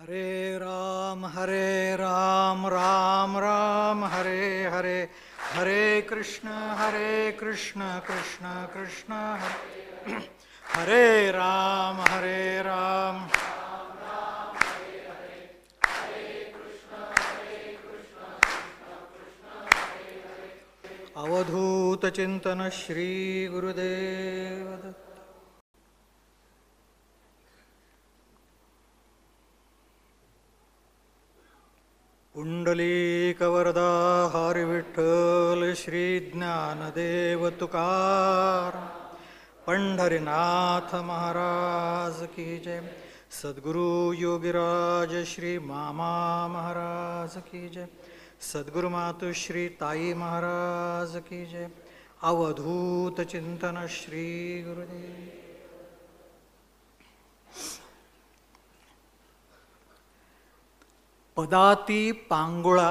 हरे राम राम राम हरे हरे, हरे कृष्ण कृष्ण कृष्ण हरे हरे राम अवधूत चिंतन श्री गुरुदेव दत्त। पुंडलीक वरदा हरि विठ्ठल श्री ज्ञानदेव तुकार, पंढरीनाथ महाराज की जय। सद्गुरु योगीराज श्री मामा महाराज की जय। सद्गुरु मातु श्री ताई महाराज की जय। अवधूत चिंतन श्री गुरुदेव। पदाती पांगुळा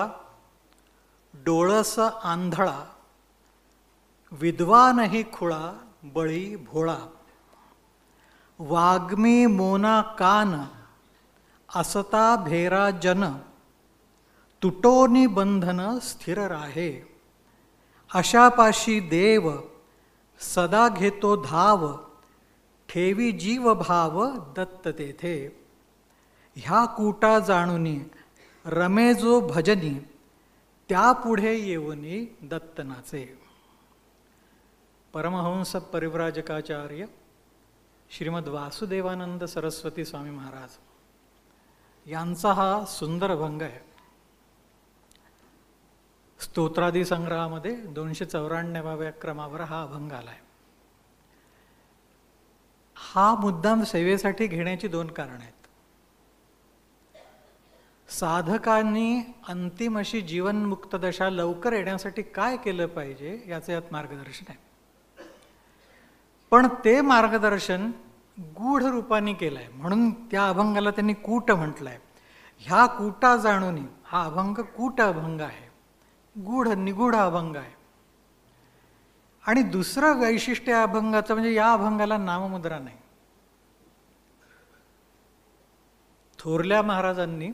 डोळस आंधळा, विद्वानही खुळा बळी भोळा। वाग्मी मोना कान असता भेरा जन, तुटोनी बंधन स्थिर राहे। अशापाशी देव सदा घेतो धाव, ठेवी जीव भाव दत्त तेथे। ह्या कूटा जाणुनी रमे जो भजनी, त्यापुढे येऊनी दत्तनाचे। परमहंस परिव्राजकाचार्य श्रीमद वासुदेवानंद सरस्वती स्वामी महाराज यांचा हा सुंदर अभंग आहे। स्तोत्रादी संग्रहामध्ये 294व्या क्रमावर हा अभंग आलाय। हा मुद्दाम सेवेसाठी घेण्याची दोन कारण आहेत। साधकांनी अंतिम अशी जीवनमुक्त दशा लवकर येण्यासाठी काय केलं पाहिजे याचे यात मार्गदर्शन आहे। पण ते मार्गदर्शन गूढ रूपाने केलंय, म्हणून त्या अभंगाला त्यांनी कूट म्हटलंय। ह्या कूटा जाणून हा अभंग कूट अभंग आहे, गूढ निगूढ अभंग आहे। आणि दुसरं वैशिष्ट्य या अभंगाचं म्हणजे या अभंगाला नाममुद्रा नाही। थोरल्या महाराजांनी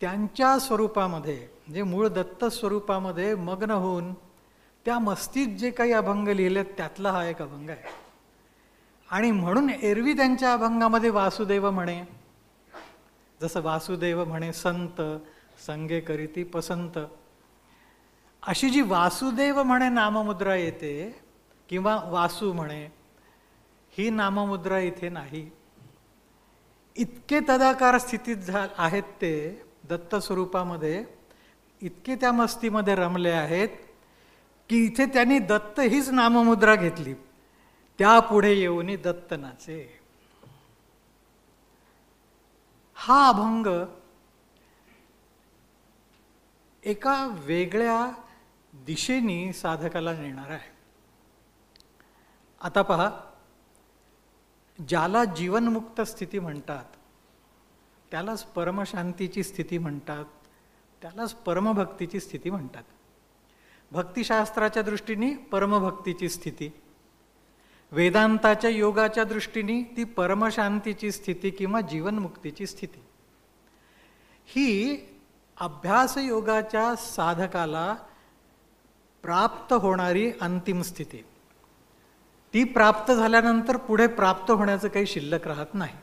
त्यांच्या स्वरूपामध्ये म्हणजे मूळ दत्त स्वरूपामध्ये मग्न होऊन त्या मस्तीत जे काही अभंग लिहिले त्यातला हा एक अभंग आहे। आणि म्हणून एरवी त्यांच्या अभंगामध्ये वासुदेव म्हणे, जसं वासुदेव म्हणे संत संगे करीती पसंत, अशी जी वासुदेव म्हणे नाममुद्रा येते किंवा वासू म्हणे, ही नाममुद्रा इथे नाही। इतके तदाकार स्थितीत आहेत ते दत्त स्वरूपामध्ये, इतके त्या मस्तीमध्ये रमले आहेत की इथे त्यांनी दत्त हीच नाममुद्रा घेतली, त्यापुढे येऊन दत्तनाचे। हा अभंग एका वेगळ्या दिशेने साधकाला नेणार आहे। आता पहा, ज्याला जीवनमुक्त स्थिती म्हणतात त्यालाच परमशांतीची स्थिती म्हणतात, त्यालाच परमभक्तीची स्थिती म्हणतात। भक्तिशास्त्राच्या दृष्टीने परमभक्तीची स्थिती, वेदांताच्या योगाच्या दृष्टीने ती परमशांतीची स्थिती किंवा जीवनमुक्तीची स्थिती। ही अभ्यास योगाच्या साधकाला प्राप्त होणारी अंतिम स्थिती। ती प्राप्त झाल्यानंतर पुढे प्राप्त होण्याचं काही शिल्लक राहत नाही।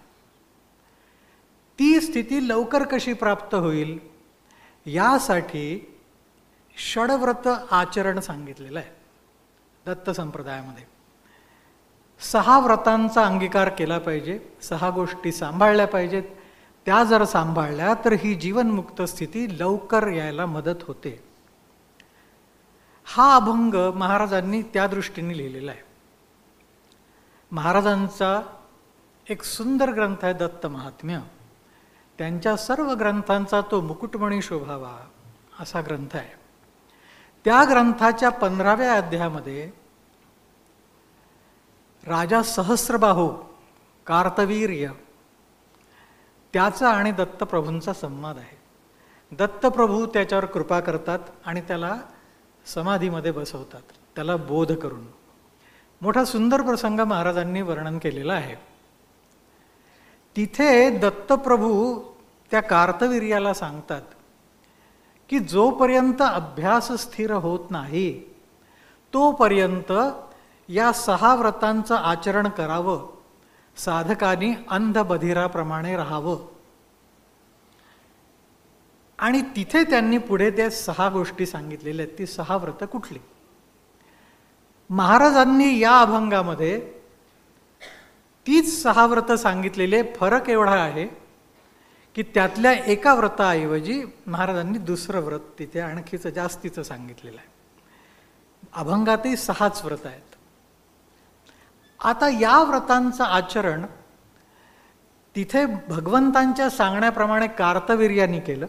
ती स्थिती लवकर कशी प्राप्त होईल यासाठी षडव्रत आचरण सांगितलेलं आहे दत्त संप्रदायामध्ये। 6 व्रतांचा अंगीकार केला पाहिजे, 6 गोष्टी सांभाळल्या पाहिजेत। त्या जर सांभाळल्या तर ही जीवनमुक्त स्थिती लवकर यायला मदत होते। हा अभंग महाराजांनी त्या दृष्टीने लिहिलेला आहे। महाराजांचा एक सुंदर ग्रंथ आहे दत्त महात्म्य। त्यांच्या सर्व ग्रंथांचा तो मुकुटमणी शोभावा असा ग्रंथ आहे। त्या ग्रंथाच्या 15व्या अध्यायामध्ये राजा सहस्रबाहू कार्तवीर्य त्याचा आणि दत्तप्रभूंचा संवाद आहे। दत्तप्रभू त्याच्यावर कृपा करतात आणि त्याला समाधीमध्ये बसवतात, त्याला बोध करून। मोठा सुंदर प्रसंग महाराजांनी वर्णन केलेला आहे। तिथे दत्तप्रभू त्या कार्तवीर्याला सांगतात की जोपर्यंत अभ्यास स्थिर होत नाही तोपर्यंत या 6 व्रतांचं आचरण करावं, साधकांनी अंधबधिराप्रमाणे राहावं. आणि तिथे त्यांनी पुढे त्या 6 गोष्टी सांगितलेल्या आहेत. ती 6 व्रतं कुठली? महाराजांनी या अभंगामध्ये तीच 6 व्रतं सांगितलेले. फरक एवढा आहे की त्यातल्या एका व्रताऐवजी महाराजांनी दुसरं व्रत तिथे आणखीच जास्तीचं सांगितलेलं आहे. अभंगातही 6च व्रत आहेत. आता या व्रतांचं आचरण तिथे भगवंतांच्या सांगण्याप्रमाणे कार्तवीर्यानी केलं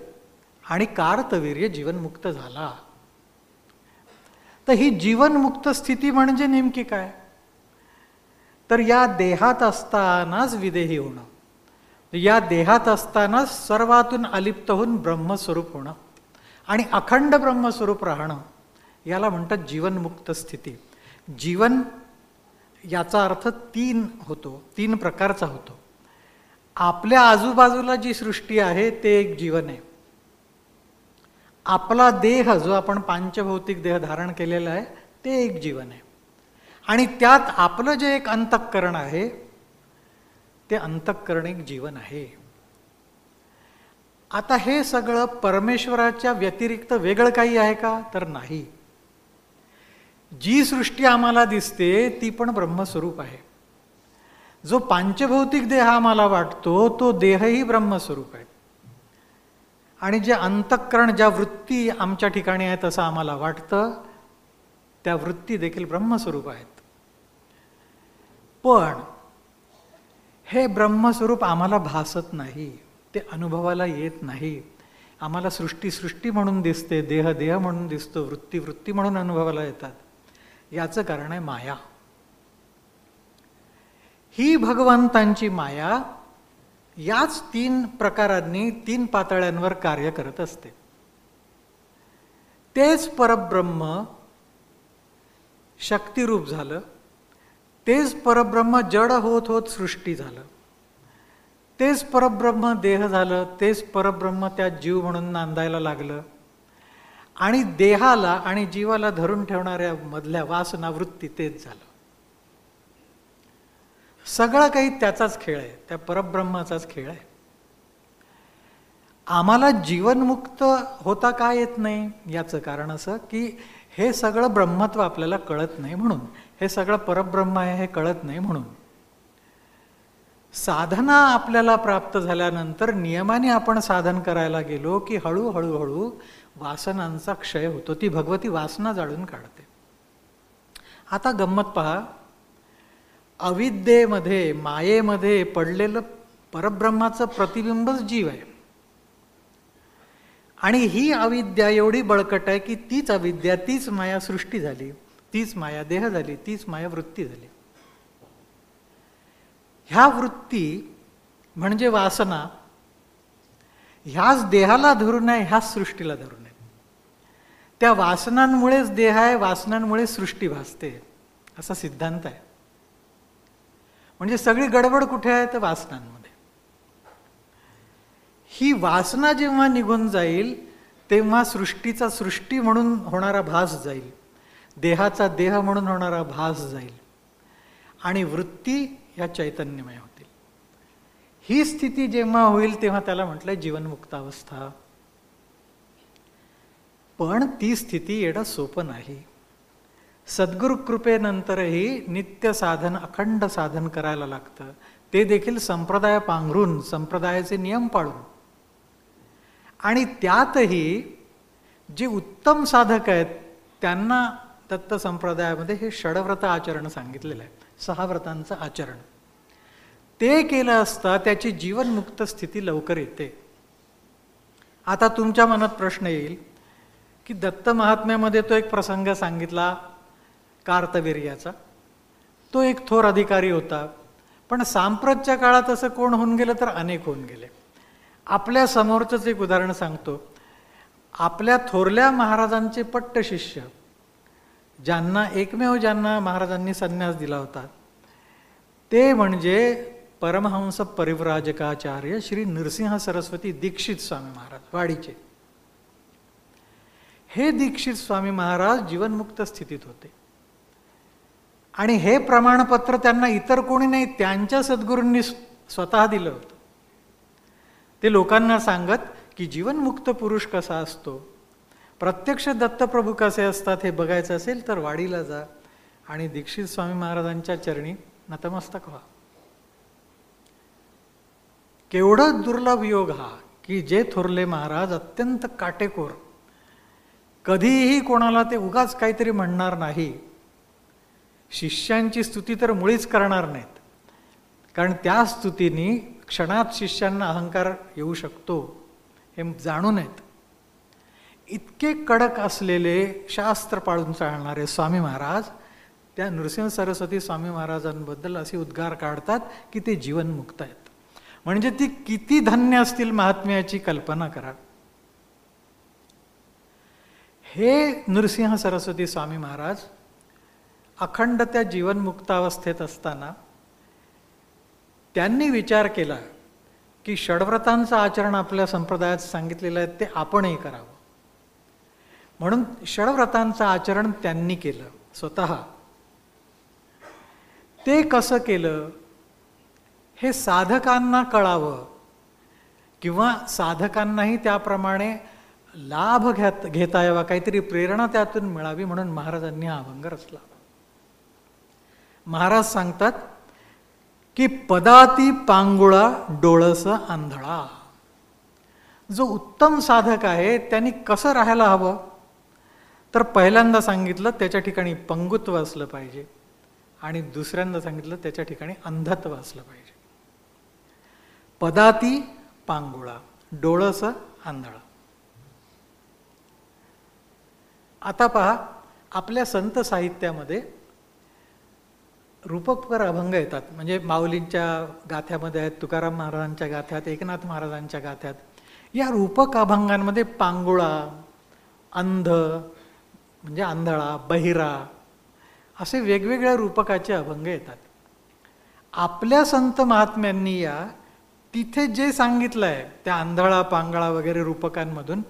आणि कार्तवीर्य जीवनमुक्त झाला. तर ही जीवनमुक्त स्थिती म्हणजे नेमकी काय? तर या देहात असतानाच विदेही होणं, या देहात असतानाच सर्वातून अलिप्त होऊन ब्रह्मस्वरूप होणं आणि अखंड ब्रह्मस्वरूप राहणं, याला म्हणतात जीवनमुक्त स्थिती. जीवन याचा अर्थ 3 होतो, 3 प्रकारचा होतो. आपल्या आजूबाजूला जी सृष्टी आहे ते एक जीवन आहे. आपला देह जो आपण पांचभौतिक देह धारण केलेला आहे ते एक जीवन आहे. आणि त्यात आपलं जे एक अंतःकरण आहे ते अंतःकरण एक जीवन आहे. आता हे सगळं परमेश्वराच्या व्यतिरिक्त वेगळं काही आहे का? तर नाही. जी सृष्टी आम्हाला दिसते ती पण ब्रह्मस्वरूप आहे. जो पांचभौतिक देह आम्हाला वाटतो तो देहही ब्रह्मस्वरूप आहे. आणि जे अंतःकरण, ज्या वृत्ती आमच्या ठिकाणी आहेत असं आम्हाला वाटतं, त्या वृत्ती देखील ब्रह्मस्वरूप आहेत. पण हे ब्रह्मस्वरूप आम्हाला भासत नाही, ते अनुभवाला येत नाही. आम्हाला सृष्टी सृष्टी म्हणून दिसते, देह देह म्हणून दिसतो, वृत्ती वृत्ती म्हणून अनुभवाला येतात. याचं कारण आहे माया. ही भगवंतांची माया याच 3 प्रकारांनी 3 पातळ्यांवर कार्य करत असते. तेच परब्रह्म शक्तिरूप झालं, तेच परब्रह्म जड होत होत सृष्टी झालं, तेच परब्रह्म देह झालं, तेच परब्रह्म त्यात जीव म्हणून नांदायला लागलं. आणि देहाला आणि जीवाला धरून ठेवणाऱ्या मधल्या वासना वृत्ती तेच झालं. सगळं काही त्याचाच खेळ आहे, त्या परब्रह्माचाच खेळ आहे. आम्हाला जीवनमुक्त होता का येत नाही? याचं कारण असं की हे सगळं ब्रह्मत्व आपल्याला कळत नाही म्हणून, हे सगळं परब्रह्म आहे हे कळत नाही म्हणून. साधना आपल्याला प्राप्त झाल्यानंतर नियमाने आपण साधन करायला गेलो की हळूहळू हळू वासनांचा क्षय होतो. ती भगवती वासना जाळून काढते. आता गंमत पहा, अविद्येमध्ये मायेमध्ये पडलेलं परब्रह्माचं प्रतिबिंबच जीव आहे. आणि ही अविद्या एवढी बळकट आहे की तीच अविद्या, तीच माया सृष्टी झाली, तीच माया देह झाली, तीच माया वृत्ती झाली. ह्या वृत्ती म्हणजे वासना ह्याच देहाला धरून आहे, ह्याच सृष्टीला धरून आहे. त्या वासनांमुळेच देह आहे, वासनांमुळे सृष्टी भासते, असा सिद्धांत आहे. म्हणजे सगळी गडबड कुठे आहे? तर वासनांमध्ये. ही वासना जेव्हा निघून जाईल तेव्हा सृष्टीचा सृष्टी म्हणून होणारा भास जाईल, देहाचा देह म्हणून होणारा भास जाईल आणि वृत्ती ह्या चैतन्यमय होतील. ही स्थिती जेव्हा होईल तेव्हा त्याला म्हटलंय जीवनमुक्त अवस्था. पण ती स्थिती येणं सोपं नाही. सद्गुरु कृपेनंतरही नित्य साधन, अखंड साधन करायला लागतं, ते देखील संप्रदाय पांघरून, संप्रदायाचे नियम पाळून. आणि त्यातही जे उत्तम साधक आहेत त्यांना दत्त संप्रदायामध्ये हे षडव्रत आचरण सांगितलेलं आहे, 6 व्रतांचं आचरण. ते केलं असता त्याची जीवनमुक्त स्थिती लवकर येते. आता तुमच्या मनात प्रश्न येईल की दत्त महात्म्यामध्ये तो एक प्रसंग सांगितला कार्तवीर्याचा, तो एक थोर अधिकारी होता. पण सांप्रतच्या काळात असं कोण होऊन गेलं तर अनेक होऊन गेले. आपल्या समोरचंच एक उदाहरण सांगतो. आपल्या थोरल्या महाराजांचे पट्ट शिष्य, ज्यांना एकमेव ज्यांना महाराजांनी संन्यास दिला होता, ते म्हणजे परमहंस परिव्राजकाचार्य श्री नृसिंह सरस्वती दीक्षित स्वामी महाराज वाडीचे. हे दीक्षित स्वामी महाराज जीवनमुक्त स्थितीत होते आणि हे प्रमाणपत्र त्यांना इतर कोणी नाही, त्यांच्या सद्गुरूंनी स्वतः दिलं होतं. ते लोकांना सांगत की जीवनमुक्त पुरुष कसा असतो, प्रत्यक्ष दत्तप्रभू कसे असतात हे बघायचं असेल तर वाडीला जा आणि दीक्षित स्वामी महाराजांच्या चरणी नतमस्तक व्हा. केवढं दुर्लभ योग हा की जे थोरले महाराज अत्यंत काटेकोर, कधीही कोणाला ते उगाच काहीतरी म्हणणार नाही, शिष्यांची स्तुती तर मुळीच करणार नाहीत, कारण त्या स्तुतीने क्षणात शिष्यांना अहंकार येऊ शकतो हे जाणू नयेत. इतके कडक असलेले शास्त्र पाळून चालणारे स्वामी महाराज त्या नृसिंह सरस्वती स्वामी महाराजांबद्दल असे उद्गार काढतात की ते जीवनमुक्त आहेत. म्हणजे ती किती धन्य असतील महात्म्याची कल्पना करा. हे नृसिंह सरस्वती स्वामी महाराज अखंड त्या जीवनमुक्तावस्थेत असताना त्यांनी विचार केला की षड्व्रतांचं आचरण आपल्या संप्रदायात सांगितलेलं आहे ते आपणही करावं. म्हणून षड्व्रतांचं आचरण त्यांनी केलं स्वतः. ते कसं केलं हे साधकांना कळावं किंवा साधकांनाही त्याप्रमाणे लाभ घेता यावा, काहीतरी प्रेरणा त्यातून मिळावी म्हणून महाराजांनी हा अभंग रचला. महाराज सांगतात की पदाती पांगुळा डोळस आंधळा. जो उत्तम साधक आहे त्यांनी कसं राहायला हवं तर पहिल्यांदा सांगितलं त्याच्या ठिकाणी पंगुत्व असलं पाहिजे आणि दुसऱ्यांदा सांगितलं त्याच्या ठिकाणी अंधत्व असलं पाहिजे. पदाती पांगुळा डोळस आंधळा. आता पहा, आपल्या संत साहित्यामध्ये रूपकर अभंग येतात. म्हणजे माऊलींच्या गाथ्यामध्ये आहेत, तुकाराम महाराजांच्या गाथ्यात, एकनाथ महाराजांच्या गाथ्यात. या रूपक अभंगांमध्ये पांगुळा, अंध म्हणजे आंधळा, बहिरा असे वेगवेगळ्या रूपकाचे अभंग येतात. आपल्या संत महात्म्यांनी या तिथे जे सांगितलं आहे त्या आंधळा पांगळा वगैरे रूपकांमधून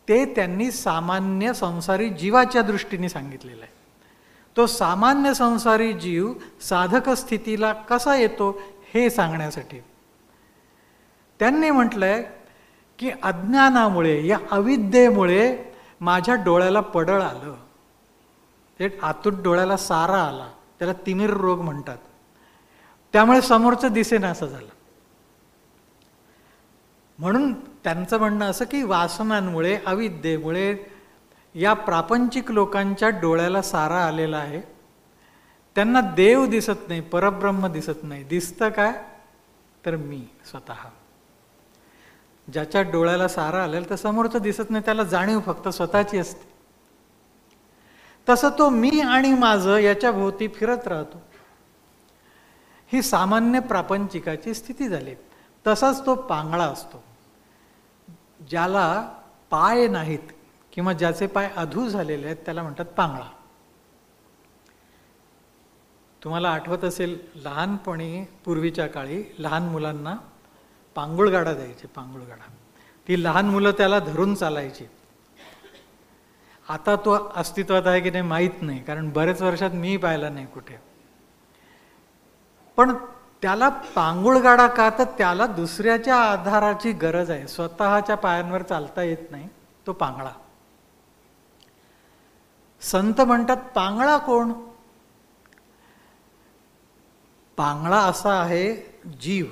ते त्यांनी सामान्य संसारी जीवाच्या दृष्टीने सांगितलेलं आहे. तो सामान्य संसारी जीव साधक स्थितीला कसा येतो हे सांगण्यासाठी त्यांनी म्हटलंय की अज्ञानामुळे, या अविद्येमुळे माझ्या डोळ्याला पडळ आलं, ते आतून डोळ्याला सारा आला, त्याला तिमिर रोग म्हणतात, त्यामुळे समोरचं दिसेना असं झालं. म्हणून त्यांचं म्हणणं असं की वासनांमुळे, अविद्येमुळे या प्रापंचिक लोकांच्या डोळ्याला सारा आलेला आहे. त्यांना देव दिसत नाही, परब्रह्म दिसत नाही. दिसतं काय तर मी स्वतः. ज्याच्या डोळ्याला सारा आलेला तर समोरचं दिसत नाही, त्याला जाणीव फक्त स्वतःची असते. तसं तो मी आणि माझं याच्या भोवती फिरत राहतो. ही सामान्य प्रापंचिकाची स्थिती झाली. तसाच तो पांगळा असतो, ज्याला पाय नाहीत किंवा ज्याचे पाय अधू झालेले आहेत त्याला म्हणतात पांगळा. तुम्हाला आठवत असेल, लहानपणी पूर्वीच्या काळी लहान मुलांना पांगुळगाडा द्यायचे. पांगुळगाडा, ती लहान मुलं त्याला धरून चालायची. आता तो अस्तित्वात आहे की नाही माहीत नाही, कारण बरेच वर्षात मी पाहिला नाही कुठे. पण त्याला पांगुळगाडा का तर त्याला दुसऱ्याच्या आधाराची गरज आहे, स्वतःच्या पायांवर चालता येत नाही, तो पांगळा. संत म्हणतात पांगळा कोण? पांगळा असा आहे जीव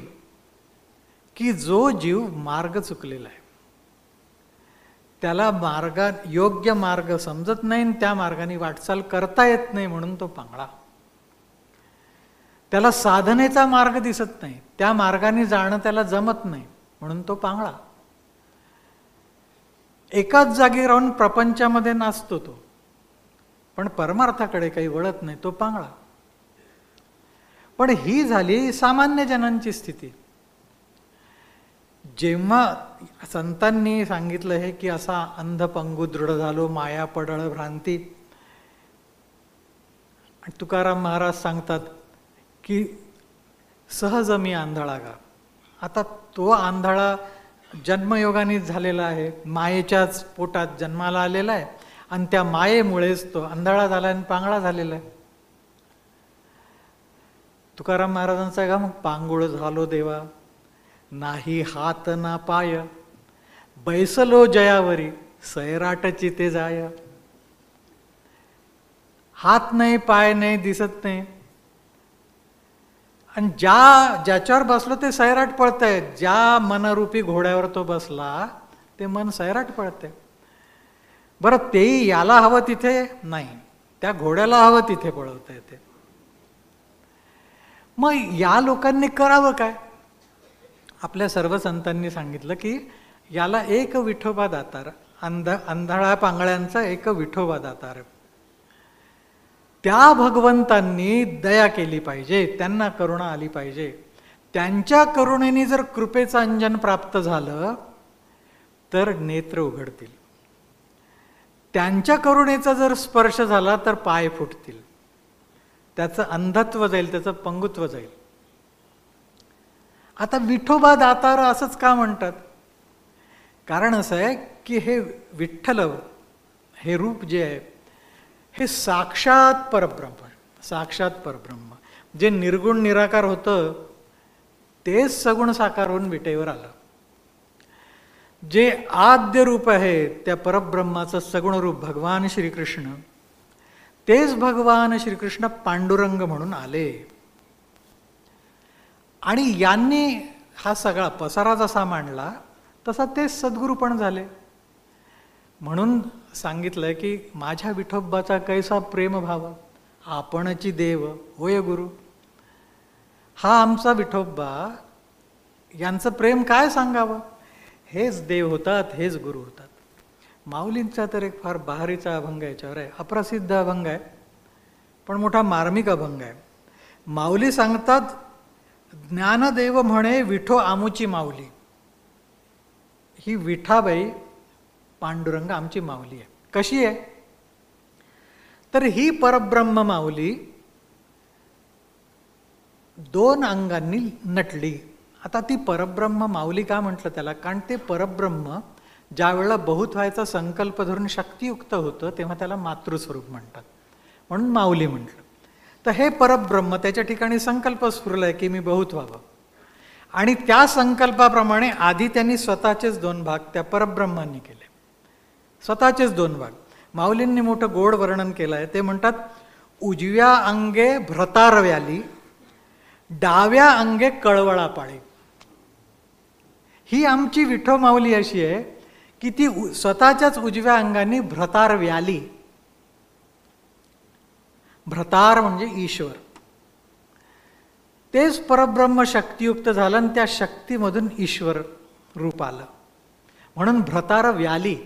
की जो जीव मार्ग चुकलेला आहे, त्याला योग्य मार्ग समजत नाही, त्या मार्गाने वाटचाल करता येत नाही, म्हणून तो पांगळा. त्याला साधनेचा मार्ग दिसत नाही, त्या मार्गाने जाणं त्याला जमत नाही, म्हणून तो पांगळा. एकाच जागी राहून प्रपंचामध्ये नाचतो तो, पण परमार्थाकडे काही वळत नाही, तो पांगळा. पण ही झाली सामान्य जनांची स्थिती. जेव्हा संतांनी सांगितलं हे की असा अंध पंगू दृढ झालो, माया पडळ भ्रांती, तुकाराम महाराज सांगतात की सहज मी आंधळा गा. आता तो आंधळा जन्मयोगानेच झालेला आहे, मायेच्याच पोटात जन्माला आलेला आहे आणि त्या मायेमुळेच तो आंधळा झाला आणि पांगळा झालेला आहे. तुकाराम महाराजांचा का मग पांगुळ झालो देवा, नाही हात ना पाय, बैसलो जयावरी, सैराटची ते जाय. हात नाही, पाय नाही, दिसत नाही, आणि ज्याच्यावर बसलो ते सैराट पळतंय. ज्या मनरूपी घोड्यावर तो बसला ते मन सैराट पळतंय. बरं, तेही याला हवं तिथे नाही, त्या घोड्याला हवं तिथे पळवता येते. मग या लोकांनी करावं काय? आपल्या सर्व संतांनी सांगितलं की याला एक विठोबा दातार, आंधळा पांगळ्यांचा एक विठोबा दातार. त्या भगवंतांनी दया केली पाहिजे, त्यांना करुणा आली पाहिजे. त्यांच्या करुणेने जर कृपेचं अंजन प्राप्त झालं तर नेत्र उघडतील. त्यांच्या करुणेचा जर स्पर्श झाला तर पाय फुटतील, त्याचं अंधत्व जाईल, त्याचं पंगुत्व जाईल. आता विठोबा दातार असंच का म्हणतात? कारण असं आहे की हे विठ्ठल, हे रूप जे आहे हे साक्षात परब्रह्म, साक्षात परब्रह्म. जे निर्गुण निराकार होतं तेच सगुण साकार होऊन विटेवर आलं. जे आद्य रूप आहे त्या परब्रह्माचं सगुण रूप भगवान श्रीकृष्ण, तेच भगवान श्रीकृष्ण पांडुरंग म्हणून आले. आणि यांनी हा सगळा पसारा जसा मांडला तसा तेच सद्गुरू पण झाले. म्हणून सांगितलंय की माझ्या विठोबाचा कैसा प्रेम भावा, आपणची देव होय गुरु. हा आमचा विठोबा, यांचं प्रेम काय सांगावं. हेच देव होतात, हेच गुरु होतात. माऊलींचा तर एक फार बहारीचा अभंग याच्यावर आहे, अप्रसिद्ध अभंग आहे पण मोठा मार्मिक अभंग आहे. माऊली सांगतात, ज्ञानदेव म्हणे विठो आमुची माऊली. ही विठाबाई पांडुरंग आमची माऊली आहे. कशी आहे? तर ही परब्रह्म माऊली दोन अंगांनी नटली. आता ती परब्रह्म माऊली का म्हटलं त्याला? कारण ते परब्रह्म ज्या वेळेला बहुत व्हायचा संकल्प धरून शक्तियुक्त होतं तेव्हा त्याला मातृस्वरूप म्हणतात, म्हणून माऊली म्हटलं. तर हे परब्रह्म त्याच्या ठिकाणी संकल्प स्फुरलाय की मी बहुत व्हावं, आणि त्या संकल्पाप्रमाणे आधी त्यांनी स्वतःचेच दोन भाग त्या परब्रह्मांनी केले, स्वतःचेच दोन भाग. माऊलींनी मोठं गोड वर्णन केलं आहे. ते म्हणतात, उजव्या अंगे भ्रतार व्याली, डाव्या अंगे कळवळा पाळी. ही आमची विठो माऊली अशी आहे की ती स्वतःच्याच उजव्या अंगाने भ्रतार व्याली. भ्रतार म्हणजे ईश्वर, तेच परब्रह्म शक्तियुक्त झालं आणि त्या शक्तीमधून ईश्वर रूप आलं, म्हणून भ्रतार व्याली.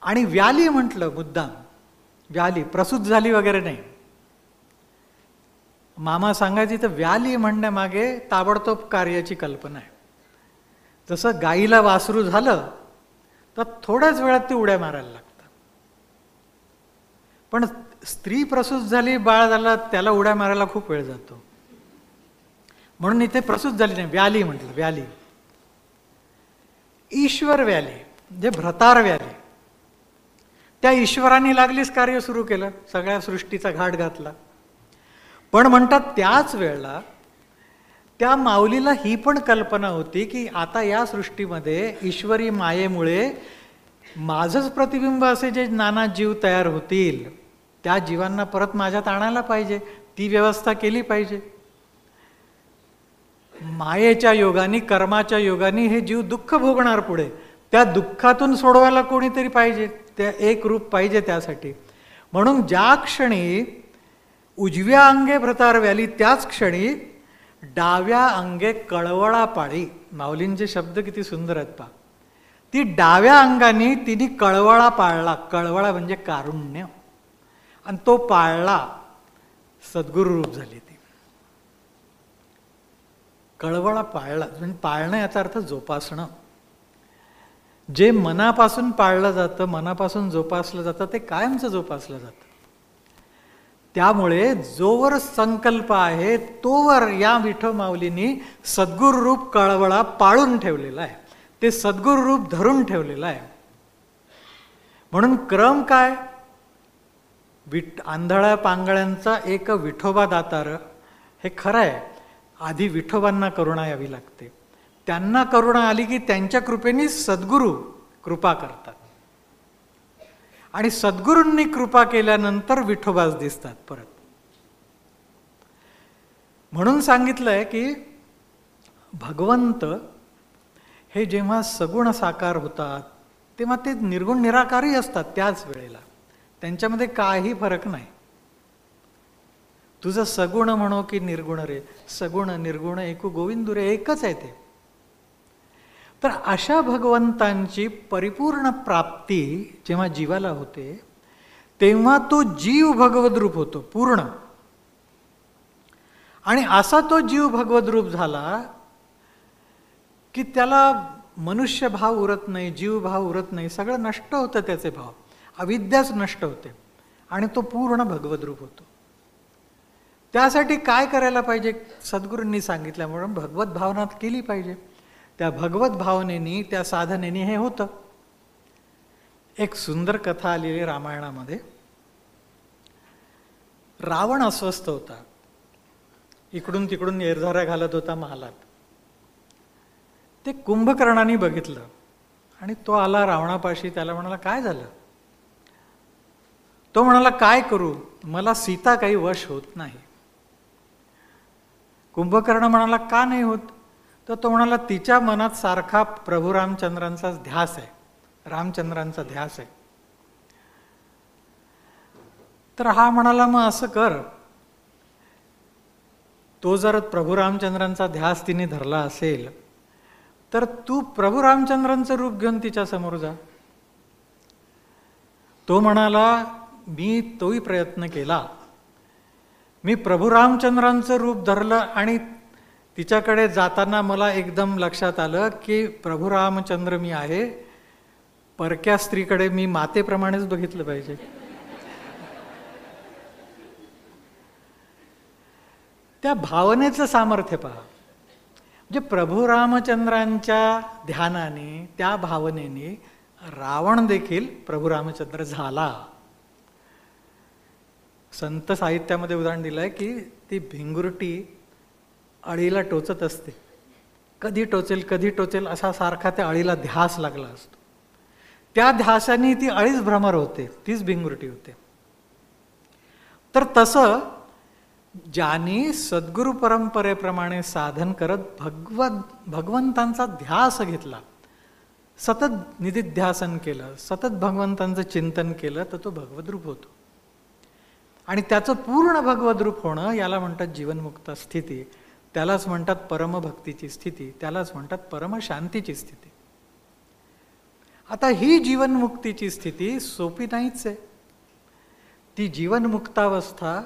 आणि व्याली म्हटलं मुद्दाम, व्याली प्रसूत झाली वगैरे नाही. मामा सांगायची तर व्याली म्हणण्यामागे ताबडतोब कार्याची कल्पना आहे. जसं गाईला वासरू झालं तर थोड्याच वेळात ती उड्या मारायला लागतात, पण स्त्री प्रसूत झाली, बाळ झालं, त्याला उड्या मारायला खूप वेळ जातो. म्हणून इथे प्रसूत झाली नाही, व्याली म्हटलं. व्याली ईश्वर व्याली म्हणजे भ्रतार व्याली. त्या ईश्वराने लागलीच कार्य सुरू केलं, सगळ्या सृष्टीचा घाट घातला. पण म्हणतात त्याच वेळेला त्या माऊलीला ही पण कल्पना होती की आता या सृष्टीमध्ये ईश्वरी मायेमुळे माझंच प्रतिबिंब असे जे नाना जीव तयार होतील त्या जीवांना परत माझ्यात आणायला पाहिजे, ती व्यवस्था केली पाहिजे. मायेच्या योगाने, कर्माच्या योगाने हे जीव दुःख भोगणार पुढे, त्या दुःखातून सोडवायला कोणीतरी पाहिजे, त्या एक रूप पाहिजे त्यासाठी. म्हणून ज्या क्षणी उजव्या अंगे भ्रतार व्याली त्याच क्षणी डाव्या अंगे कळवळा पाळी. माऊलींचे शब्द किती सुंदर आहेत पहा. ती डाव्या अंगाने तिने कळवळा पाळला. कळवळा म्हणजे कारुण्य, आणि तो पाळला, सद्गुरु रूप झाली ती. कळवळा पाळला म्हणजे पाळणं याचा अर्थ जोपासणं. जे मनापासून पाळलं जातं, मनापासून जोपासलं जातं ते कायमचं जोपासलं जातं. त्यामुळे जोवर संकल्प आहे तोवर या विठो माऊलींनी सद्गुरू रूप कळवळा पाळून ठेवलेला आहे, ते सद्गुरू रूप धरून ठेवलेलं आहे. म्हणून क्रम काय? आंधळ्या पांगळ्यांचा एक विठोबा दातार, हे खरं आहे. आधी विठोबांना करुणा यावी लागते, त्यांना करुणा आली की त्यांच्या कृपेने सद्गुरू कृपा करतात, आणि सद्गुरूंनी कृपा केल्यानंतर विठोबाच दिसतात परत. म्हणून सांगितलंय की भगवंत हे जेव्हा सगुण साकार होतात तेव्हा ते निर्गुण निराकारही असतात त्याच वेळेला, त्यांच्यामध्ये काही फरक नाही. तुझं सगुण म्हणो की निर्गुण रे, सगुण निर्गुण एकू गोविंदू रे, एकच आहे ते. तर अशा भगवंतांची परिपूर्ण प्राप्ती जेव्हा जीवाला होते तेव्हा तो जीव भगवद रूप होतो पूर्ण. आणि असा तो जीव भगवद रूप झाला की त्याला मनुष्य भाव उरत नाही, जीव भाव उरत नाही, सगळं नष्ट होतं त्याचे भाव, अविद्याच नष्ट होते आणि तो पूर्ण भगवद रूप होतो. त्यासाठी काय करायला पाहिजे? सद्गुरूंनी सांगितल्यामुळे भगवत भावना केली पाहिजे. त्या भगवत भावनेनी, त्या साधनेनी हे होतं. एक सुंदर कथा आलेली रामायणामध्ये. रावण अस्वस्थ होता, इकडून तिकडून एरझाऱ्या घालत होता महालात. ते कुंभकर्णाने बघितलं आणि तो आला रावणापाशी, त्याला म्हणाला काय झालं? तो म्हणाला काय करू, मला सीता काही वश होत नाही. कुंभकर्ण म्हणाला का नाही होत? तर तो म्हणाला तिच्या मनात सारखा प्रभू रामचंद्रांचा ध्यास आहे, रामचंद्रांचा ध्यास आहे. तर हा म्हणाला मग असं कर, तो जर प्रभू रामचंद्रांचा ध्यास तिने धरला असेल तर तू प्रभू रामचंद्रांचं रूप घेऊन तिच्या समोर जा. तो म्हणाला मी तोही प्रयत्न केला, मी प्रभू रामचंद्रांचं रूप धरलं आणि तिच्याकडे जाताना मला एकदम लक्षात आलं की प्रभू रामचंद्र मी आहे, परक्या स्त्रीकडे मी मातेप्रमाणेच बघितलं पाहिजे. त्या भावनेचं सामर्थ्य पहा. म्हणजे प्रभू रामचंद्रांच्या ध्यानाने, त्या भावनेने रावण देखील प्रभू रामचंद्र झाला. संत साहित्यामध्ये उदाहरण दिलंय की ती भिंगुरटी अळीला टोचत असते, कधी टोचेल कधी टोचेल असा सारखा त्या अळीला ध्यास लागला असतो. त्या ध्यासाने ती अळीच भ्रमर होते, तीच भिंगुरटी होते. तर तसं ज्यांनी सद्गुरु परंपरेप्रमाणे साधन करत भगवंतांचा ध्यास घेतला, सतत निधिध्यासन केलं, सतत भगवंतांचं चिंतन केलं, तर तो भगवद्रूप होतो. आणि त्याचं पूर्ण भगवद्रूप होणं याला म्हणतात जीवनमुक्त स्थिती, त्यालाच म्हणतात परमभक्तीची स्थिती, त्यालाच म्हणतात परमशांतीची स्थिती. आता ही जीवनमुक्तीची स्थिती सोपी नाहीच आहे. ती जीवनमुक्तावस्था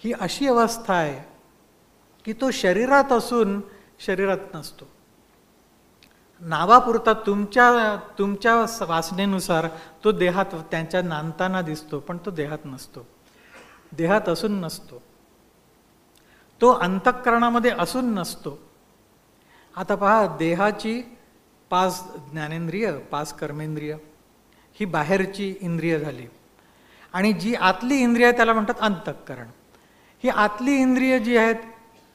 ही अशी अवस्था आहे की तो शरीरात असून शरीरात नसतो. नावापुरता तुमच्या वासनेनुसार तो देहात त्यांच्या नांदताना दिसतो, पण तो देहात नसतो, देहात असून नसतो, तो अंतःकरणामध्ये असून नसतो. आता पहा, देहाची 5 ज्ञानेंद्रिय, 5 कर्मेंद्रिय ही बाहेरची इंद्रिय झाली, आणि जी आतली इंद्रिय त्याला म्हणतात अंतःकरण. ही आतली इंद्रिय जी आहेत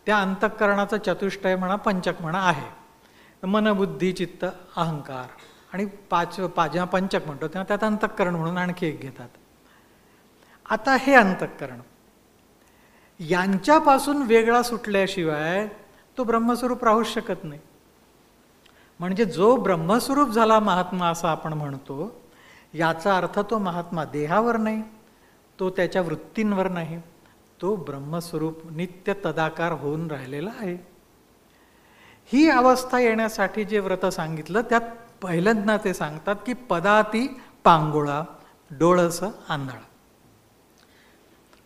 त्या अंतःकरणाचं चतुष्टय म्हणा, पंचक म्हणा आहे. मन, बुद्धी, चित्त, अहंकार, आणि जेव्हा पंचक म्हणतो तेव्हा त्यात अंतःकरण म्हणून आणखी एक घेतात. आता हे अंतःकरण यांच्यापासून वेगळा सुटल्याशिवाय तो ब्रह्मस्वरूप राहूच शकत नाही. म्हणजे जो ब्रह्मस्वरूप झाला महात्मा असं आपण म्हणतो, याचा अर्थ तो महात्मा देहावर नाही, तो त्याच्या वृत्तींवर नाही, तो ब्रह्मस्वरूप नित्य तदाकार होऊन राहिलेला आहे. ही अवस्था येण्यासाठी जे व्रत सांगितलं त्यात पहिल्यांदा ते सांगतात की पदाती पांगुळा डोळस आंधळा.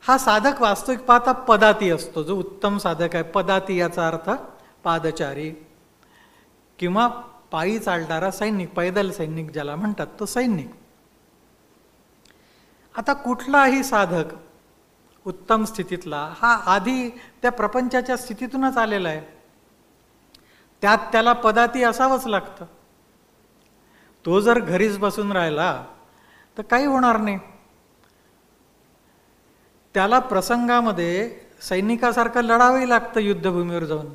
हा साधक वास्तविक पाहता पदाती असतो, जो उत्तम साधक आहे. पदाती याचा अर्थ पादचारी किंवा पायी चालणारा सैनिक, पैदल सैनिक ज्याला म्हणतात, तो सैनिक. आता कुठलाही साधक उत्तम स्थितीतला हा आधी त्या प्रपंचाच्या स्थितीतूनच आलेला आहे. त्यात त्याला पदाती असावंच लागतं. तो जर घरीच बसून राहिला तर काही होणार नाही. त्याला प्रसंगामध्ये सैनिकासारखं लढावंही लागतं युद्धभूमीवर जाऊन.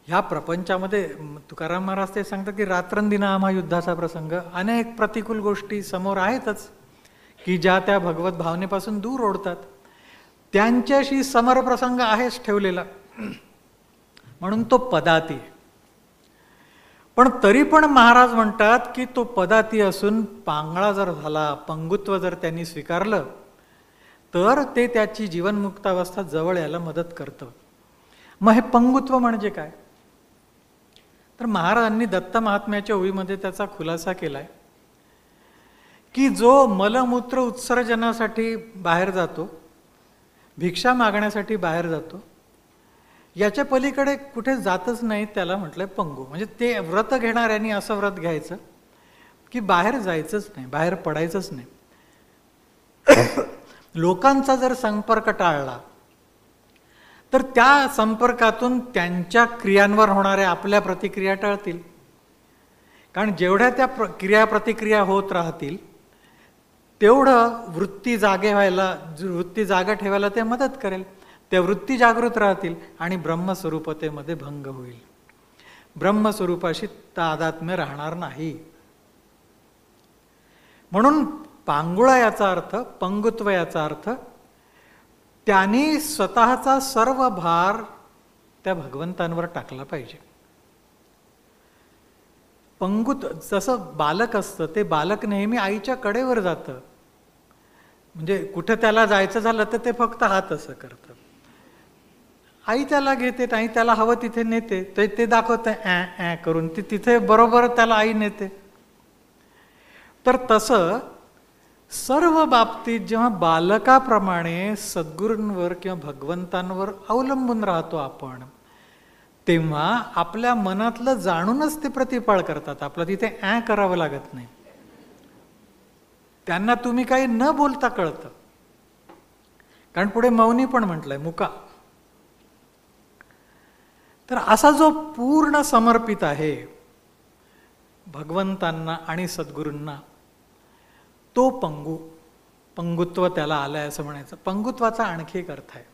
ह्या प्रपंचामध्ये तुकाराम महाराज ते सांगतात की रात्रंदिना आम्हा युद्धाचा प्रसंग, अनेक प्रतिकूल गोष्टी समोर आहेतच की ज्या त्या भगवत भावनेपासून दूर ओढतात. त्यांच्याशी समरप्रसंग आहेच ठेवलेला, म्हणून तो पदाती आहे. पण तरी पण महाराज म्हणतात की तो पदाती असून पांगळा जर झाला, पंगुत्व जर त्यांनी स्वीकारलं तर ते त्याची जीवनमुक्तावस्था जवळ यायला मदत करतं. मग हे पंगुत्व म्हणजे काय? तर महाराजांनी दत्त महात्म्याच्या ओळीमध्ये त्याचा खुलासा केलाय की जो मलमूत्र उत्सर्जनासाठी बाहेर जातो, भिक्षा मागण्यासाठी बाहेर जातो, याच्या पलीकडे कुठे जातच नाही, त्याला म्हटलंय पंगू. म्हणजे ते व्रत घेणाऱ्यांनी असं व्रत घ्यायचं की बाहेर जायचंच नाही, बाहेर पडायचंच नाही. लोकांचा जर संपर्क टाळला तर त्या संपर्कातून त्यांच्या क्रियांवर होणाऱ्या आपल्या प्रतिक्रिया टळतील. कारण जेवढ्या त्या क्रिया प्रतिक्रिया होत राहतील तेवढं वृत्ती जागे व्हायला, वृत्ती जागा ठेवायला ते मदत करेल. त्या वृत्ती जागृत राहतील आणि ब्रह्मस्वरूपतेमध्ये भंग होईल. ब्रह्मस्वरूपाशी तादात्म्य राहणार नाही. म्हणून पांगुळा याचा अर्थ, पंगुत्व याचा अर्थ, त्यांनी स्वतःचा सर्व भार त्या भगवंतांवर टाकला पाहिजे. पंगुत जसं बालक असतं, ते बालक नेहमी आईच्या कडेवर जातं. म्हणजे कुठं त्याला जायचं झालं तर ते फक्त हात असं करतं. आई त्याला घेते, नाही त्याला हवं तिथे नेते, ते दाखवतं ॲ ॲ करून, ती तिथे बरोबर त्याला आई नेते. तर तसं सर्व बाबतीत जेव्हा बालकाप्रमाणे सद्गुरूंवर किंवा भगवंतांवर अवलंबून राहतो आपण, तेव्हा आपल्या मनातलं जाणूनच ते प्रतिपाळ करतात. आपलं तिथे ॲ करावं लागत नाही. त्यांना तुम्ही काही न बोलता कळतं. कारण पुढे मौनी पण म्हटलंय, मुका. तर असा जो पूर्ण समर्पित आहे भगवंतांना आणि सद्गुरूंना, तो पंगुत्व त्याला आलाय असं म्हणायचं. पंगुत्वाचा आणखी एक अर्थ आहे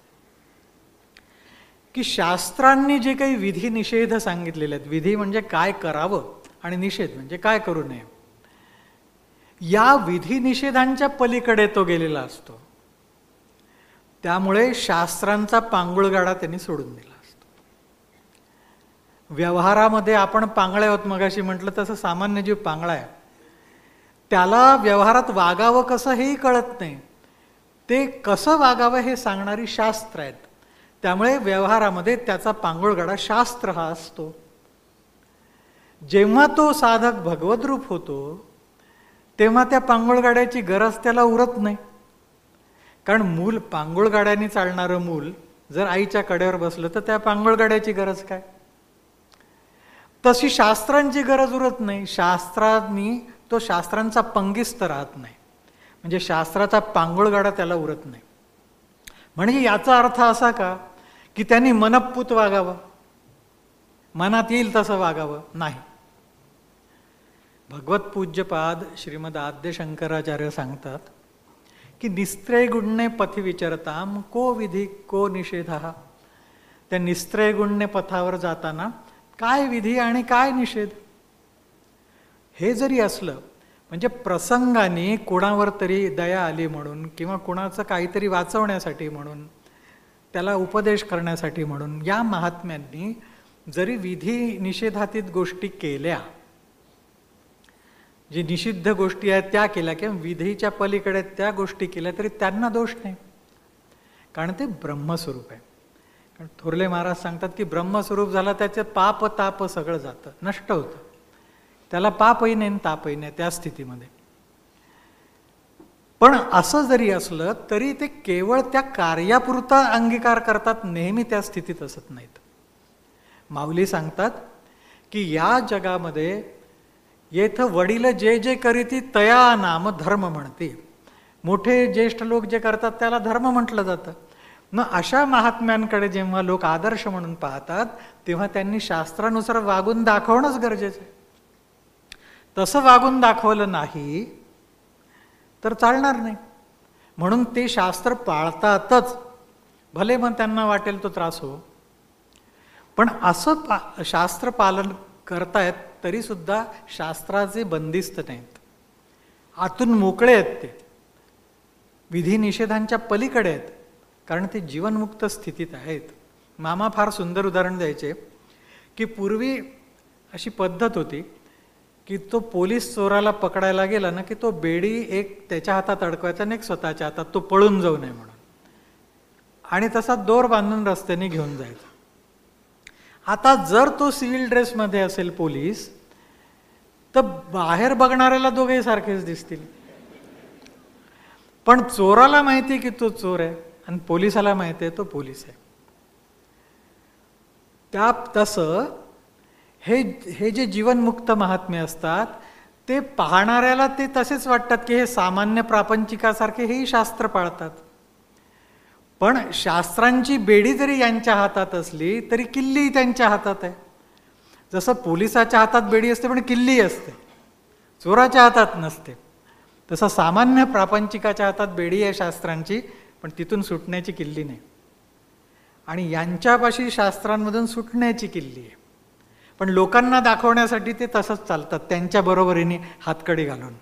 की शास्त्रांनी जे काही विधी निषेध सांगितलेले आहेत, विधी म्हणजे काय करावं आणि निषेध म्हणजे काय करू नये, या विधी निषेधांच्या पलीकडे तो गेलेला असतो. त्यामुळे शास्त्रांचा पांगुळगाडा त्यांनी सोडून दिला असतो. व्यवहारामध्ये आपण पांगळे आहोत, मगाशी म्हटलं तसं सामान्य जीव पांगळा आहे. त्याला व्यवहारात वागावं कसं हेही कळत नाही. ते कसं वागावं हे सांगणारी शास्त्र आहेत. त्यामुळे व्यवहारामध्ये त्याचा पांगुळगाडा शास्त्र हा असतो. जेव्हा तो साधक भगवद्रूप होतो तेव्हा त्या पांगुळगाड्याची गरज त्याला उरत नाही. कारण मूल, पांगुळगाड्याने चालणारं मूल जर आईच्या कडेवर बसलं तर त्या पांगुळगाड्याची गरज काय? तशी शास्त्रांची गरज उरत नाही. शास्त्रांनी तो शास्त्रांचा पंगिस्त राहत नाही. म्हणजे शास्त्राचा पांगुळगाडा त्याला उरत नाही. म्हणजे याचा अर्थ असा का की त्यांनी मनपूत वागावं, मनात येईल तसं वागावं? नाही. भगवत पूज्यपाद श्रीमद आद्य शंकराचार्य सांगतात की निस्त्रैगुण्ये पथि विचरताम को विधी को निषेधः. त्या निस्त्रैगुण्य पथावर जाताना काय विधी आणि काय निषेध हे जरी असलं, म्हणजे प्रसंगाने कोणावर तरी दया आली म्हणून किंवा कोणाचं काहीतरी वाचवण्यासाठी म्हणून, त्याला उपदेश करण्यासाठी म्हणून या महात्म्यांनी जरी विधी निषेधातीत गोष्टी केल्या, जे निषिद्ध गोष्टी आहेत त्या केल्या किंवा विधीच्या पलीकडे त्या गोष्टी केल्या, तरी त्यांना दोष नाही. कारण ते ब्रह्मस्वरूप आहे. कारण थोरले महाराज सांगतात की ब्रह्मस्वरूप झाला त्याचे पाप ताप सगळं जातं, नष्ट होतं. त्याला पापही नाही तापही नाही त्या स्थितीमध्ये. पण असं जरी असलं तरी ते केवळ त्या कार्यापुरता अंगीकार करतात, नेहमी त्या स्थितीत असत नाहीत. माऊली सांगतात की या जगामध्ये येथ वडील जे जे करीती तया नाम धर्म म्हणते. मोठे ज्येष्ठ लोक जे करतात त्याला धर्म म्हटलं जातं. मग अशा महात्म्यांकडे जेव्हा लोक आदर्श म्हणून पाहतात तेव्हा त्यांनी शास्त्रानुसार वागून दाखवणंच गरजेचं आहे. तसं वागून दाखवलं नाही तर चालणार नाही. म्हणून ते शास्त्र पाळतातच, भले मग त्यांना वाटेल तो त्रास हो. पण असं शास्त्र पालन करतायत तरी सुद्धा शास्त्राचे बंदिस्त नाहीत, आतून मोकळे आहेत ते, विधी निषेधांच्या पलीकडे आहेत, कारण ते जीवनमुक्त स्थितीत आहेत. मामा फार सुंदर उदाहरण द्यायचे की पूर्वी अशी पद्धत होती की तो पोलीस चोराला पकडायला गेला ना की तो बेडी एक त्याच्या हातात अडकवायचा आणि एक स्वतःच्या हातात, तो पळून जाऊ नये म्हणून, आणि तसा दोर बांधून रस्त्याने घेऊन जायचा. आता जर तो सिव्हिल ड्रेसमध्ये असेल पोलीस, तर बाहेर बघणाऱ्याला दोघेही सारखेच दिसतील. पण चोराला माहिती की तो चोर आहे आणि पोलिसाला माहिती आहे तो पोलीस आहे. त्या तसं हे जे जीवनमुक्त महात्मे असतात ते पाहणाऱ्याला ते तसेच वाटतात की हे सामान्य प्रापंचिकासारखे हेही शास्त्र पाळतात. पण शास्त्रांची बेडी जरी यांच्या हातात असली तरी किल्ली त्यांच्या हातात आहे. जसं पोलिसाच्या हातात बेडी असते पण किल्ली असते, चोराच्या हातात नसते, तसं सामान्य प्रापंचिकाच्या हातात बेडी आहे शास्त्रांची, पण तिथून सुटण्याची किल्ली नाही. आणि यांच्यापाशी शास्त्रांमधून सुटण्याची किल्ली आहे. पण लोकांना दाखवण्यासाठी ते तसंच चालतात, त्यांच्या बरोबरीने हातकडी घालून.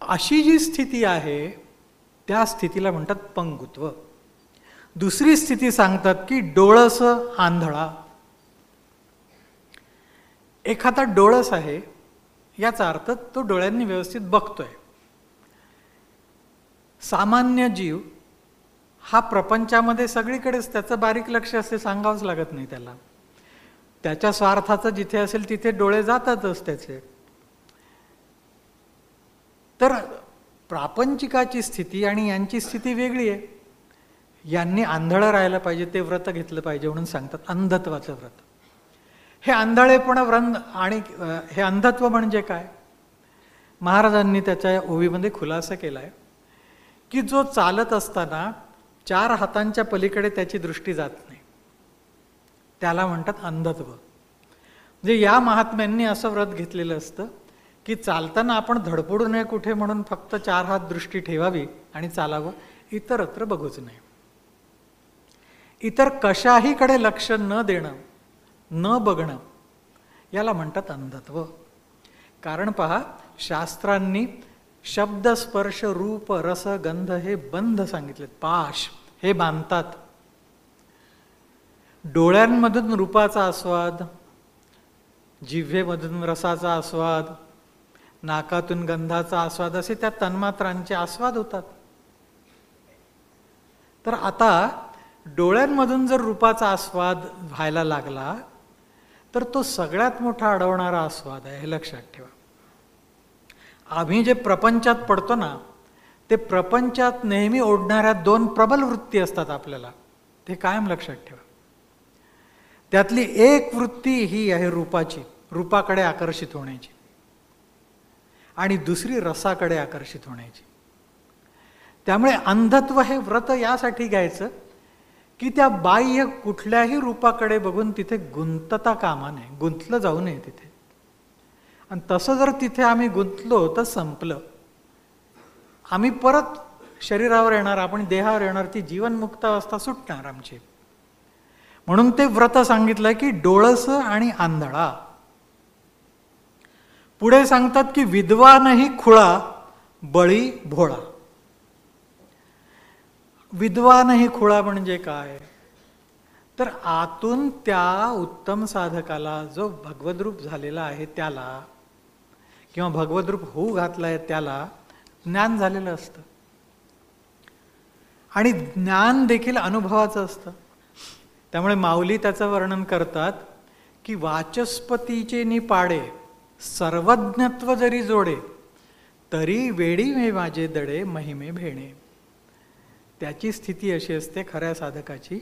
अशी जी स्थिती आहे त्या स्थितीला म्हणतात पंगुत्व. दुसरी स्थिती सांगतात की डोळस आंधळा. एखादा डोळस आहे याचा अर्थ तो डोळ्यांनी व्यवस्थित बघतोय. सामान्य जीव हा प्रपंचामध्ये सगळीकडेच त्याचं बारीक लक्ष असते, सांगावंच लागत नाही त्याला. त्याच्या स्वार्थाचं जिथे असेल तिथे डोळे जातातच त्याचे. तर प्रापंचिकाची स्थिती आणि यांची स्थिती वेगळी आहे. यांनी आंधळं राहायला पाहिजे, ते व्रत घेतलं पाहिजे म्हणून सांगतात, अंधत्वाचं व्रत. हे आंधळेपण व्रत आणि हे अंधत्व म्हणजे काय, महाराजांनी त्याच्या ओवीमध्ये खुलासा केलाय की जो चालत असताना 4 हातांच्या पलीकडे त्याची दृष्टी जात नाही, त्याला म्हणतात अंधत्व. म्हणजे या महात्म्यांनी असं व्रत घेतलेलं असतं की चालताना आपण धडपडू नये कुठे म्हणून फक्त 4 हात दृष्टी ठेवावी आणि चालावं, इतरत्र बघूच नाही. इतर कशाहीकडे लक्ष न देणं, न बघणं, याला म्हणतात अंधत्व. कारण पहा, शास्त्रांनी शब्द स्पर्श रूप रस गंध हे बंध सांगितलेत, पाश हे बांधतात. डोळ्यांमधून रूपाचा आस्वाद, जिव्हेमधून रसाचा आस्वाद, नाकातून गंधाचा आस्वाद, असे त्या तन्मात्रांचे आस्वाद होतात. तर आता डोळ्यांमधून जर रूपाचा आस्वाद व्हायला लागला तर तो सगळ्यात मोठा अडवणारा आस्वाद आहे, हे लक्षात ठेवा. आम्ही जे प्रपंचात पडतो ना, ते प्रपंचात नेहमी ओढणाऱ्या 2 प्रबल वृत्ती असतात आपल्याला, ते कायम लक्षात ठेवा. त्यातली एक वृत्ती ही आहे रूपाची, रूपाकडे आकर्षित होण्याची, आणि दुसरी रसाकडे आकर्षित होण्याची. त्यामुळे अंधत्व हे व्रत यासाठी घ्यायचं की त्या बाह्य कुठल्याही रूपाकडे बघून तिथे गुंतता कामा नये, गुंतलं जाऊ नये तिथे. आणि तसं जर तिथे आम्ही गुंतलो तर संपलं, आम्ही परत शरीरावर येणार, आपण देहावर येणार, ती जीवनमुक्त अवस्था सुटणार आमची. म्हणून ते व्रत सांगितलं की डोळस आणि आंधळा. पुढे सांगतात की विद्वानही खुळा बळी भोळा. विद्वानही खुळा म्हणजे काय, तर आतून त्या उत्तम साधकाला, जो भगवद्रूप झालेला आहे त्याला, किंवा भगवद्रूप होऊ घातलाय त्याला ज्ञान झालेलं असतं. आणि ज्ञान देखील अनुभवाचं असतं. त्यामुळे माऊली त्याचं वर्णन करतात की वाचस्पतीचे निपाडे सर्वज्ञत्व जरी जोडे, तरी वेडी मे माझे दडे महिमे भेणे. त्याची स्थिती अशी असते खऱ्या साधकाची,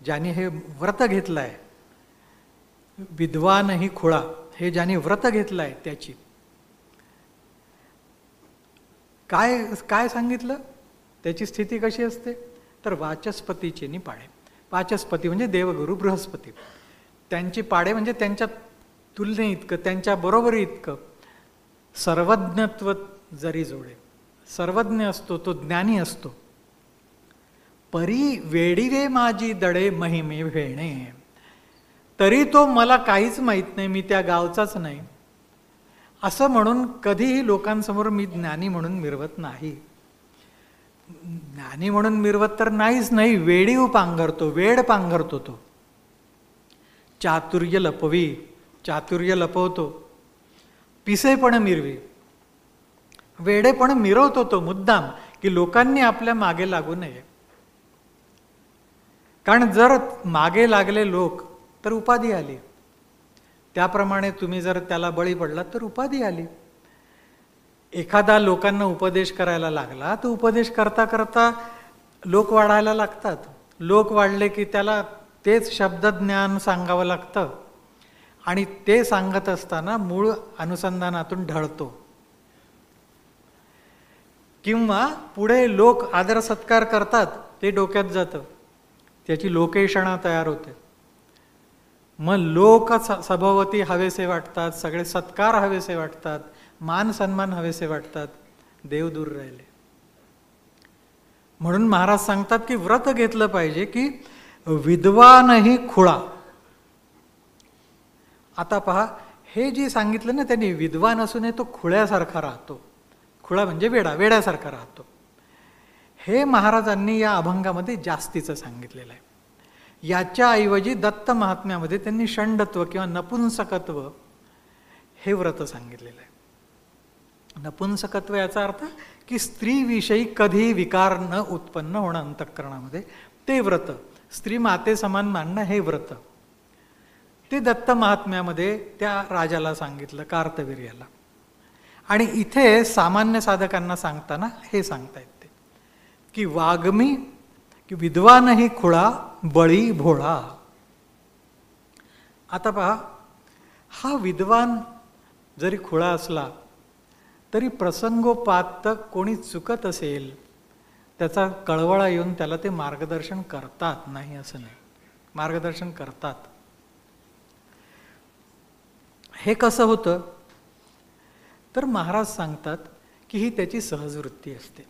ज्याने हे व्रत घेतलंय. विद्वानही खुळा, हे ज्याने व्रत घेतलंय त्याची. काय काय सांगितलं? त्याची स्थिती कशी असते? तर वाचस्पतीचे नि पाडे. वाचस्पती म्हणजे देवगुरु बृहस्पती. त्यांची पाडे म्हणजे त्यांच्या तुलने इतकं, त्यांच्या बरोबरी इतकं सर्वज्ञत्व जरी जोडे. सर्वज्ञ असतो तो, ज्ञानी असतो. परी वेडीवे माझी दडे महिमे वेणे. तरी तो मला काहीच माहीत नाही, मी त्या गावचाच नाही, असं म्हणून कधीही लोकांसमोर मी ज्ञानी म्हणून मिरवत नाही. ज्ञानी म्हणून मिरवत तर नाहीच नाही, वेडीव पांघरतो, वेड पांघरतो तो. चातुर्य लपवी, चातुर्य लपवतो. पिसेपण मिरवी, वेडेपण मिरवतो तो मुद्दाम, की लोकांनी आपल्या मागे लागू नये. कारण जर मागे लागले लोक तर उपाधी आली. त्याप्रमाणे तुम्ही जर त्याला बळी पडलात तर उपाधी आली. एखादा लोकांना उपदेश करायला लागला तर उपदेश करता करता लोक वाढायला लागतात. लोक वाढले की त्याला तेच शब्दज्ञान सांगावं लागतं आणि ते सांगत असताना मूळ अनुसंधानातून ढळतो. किंवा पुढे लोक आदर सत्कार करतात ते डोक्यात जातं, त्याची लोकेशणा तयार होते. मग लोक सभोवती हवेसे वाटतात, सगळे सत्कार हवेसे वाटतात, मान सन्मान हवेसे वाटतात, देव दूर राहिले. म्हणून महाराज सांगतात की व्रत घेतलं पाहिजे की विद्वानही खुळा. आता पहा, हे जे सांगितलं ना त्यांनी, विद्वान असूनही तो खुळ्यासारखा राहतो. खुळा म्हणजे वेडा, वेड्यासारखा राहतो. हे महाराजांनी या अभंगामध्ये जास्तीचं सांगितलेलं आहे. याच्याऐवजी दत्त महात्म्यामध्ये त्यांनी षंडत्व किंवा नपुंसकत्व हे व्रत सांगितलेलं आहे. नपुंसकत्व याचा अर्थ की स्त्रीविषयी कधी विकार न उत्पन्न होणं अंतःकरणामध्ये, ते व्रत. स्त्री माते समान मानणं हे व्रत. ते दत्त महात्म्यामध्ये त्या राजाला सांगितलं, कार्तवीर्याला. आणि इथे सामान्य साधकांना सांगताना हे सांगता येते की वाग्मी की विद्वानही खुळा बळी भोळा. आता पहा, हा विद्वान जरी खुळा असला तरी प्रसंगोपात कोणी चुकत असेल त्याचा कळवळा येऊन त्याला ते मार्गदर्शन करतात, नाही असं नाही, मार्गदर्शन करतात. हे कसं होतं तर महाराज सांगतात की ही त्याची सहज वृत्ती असते.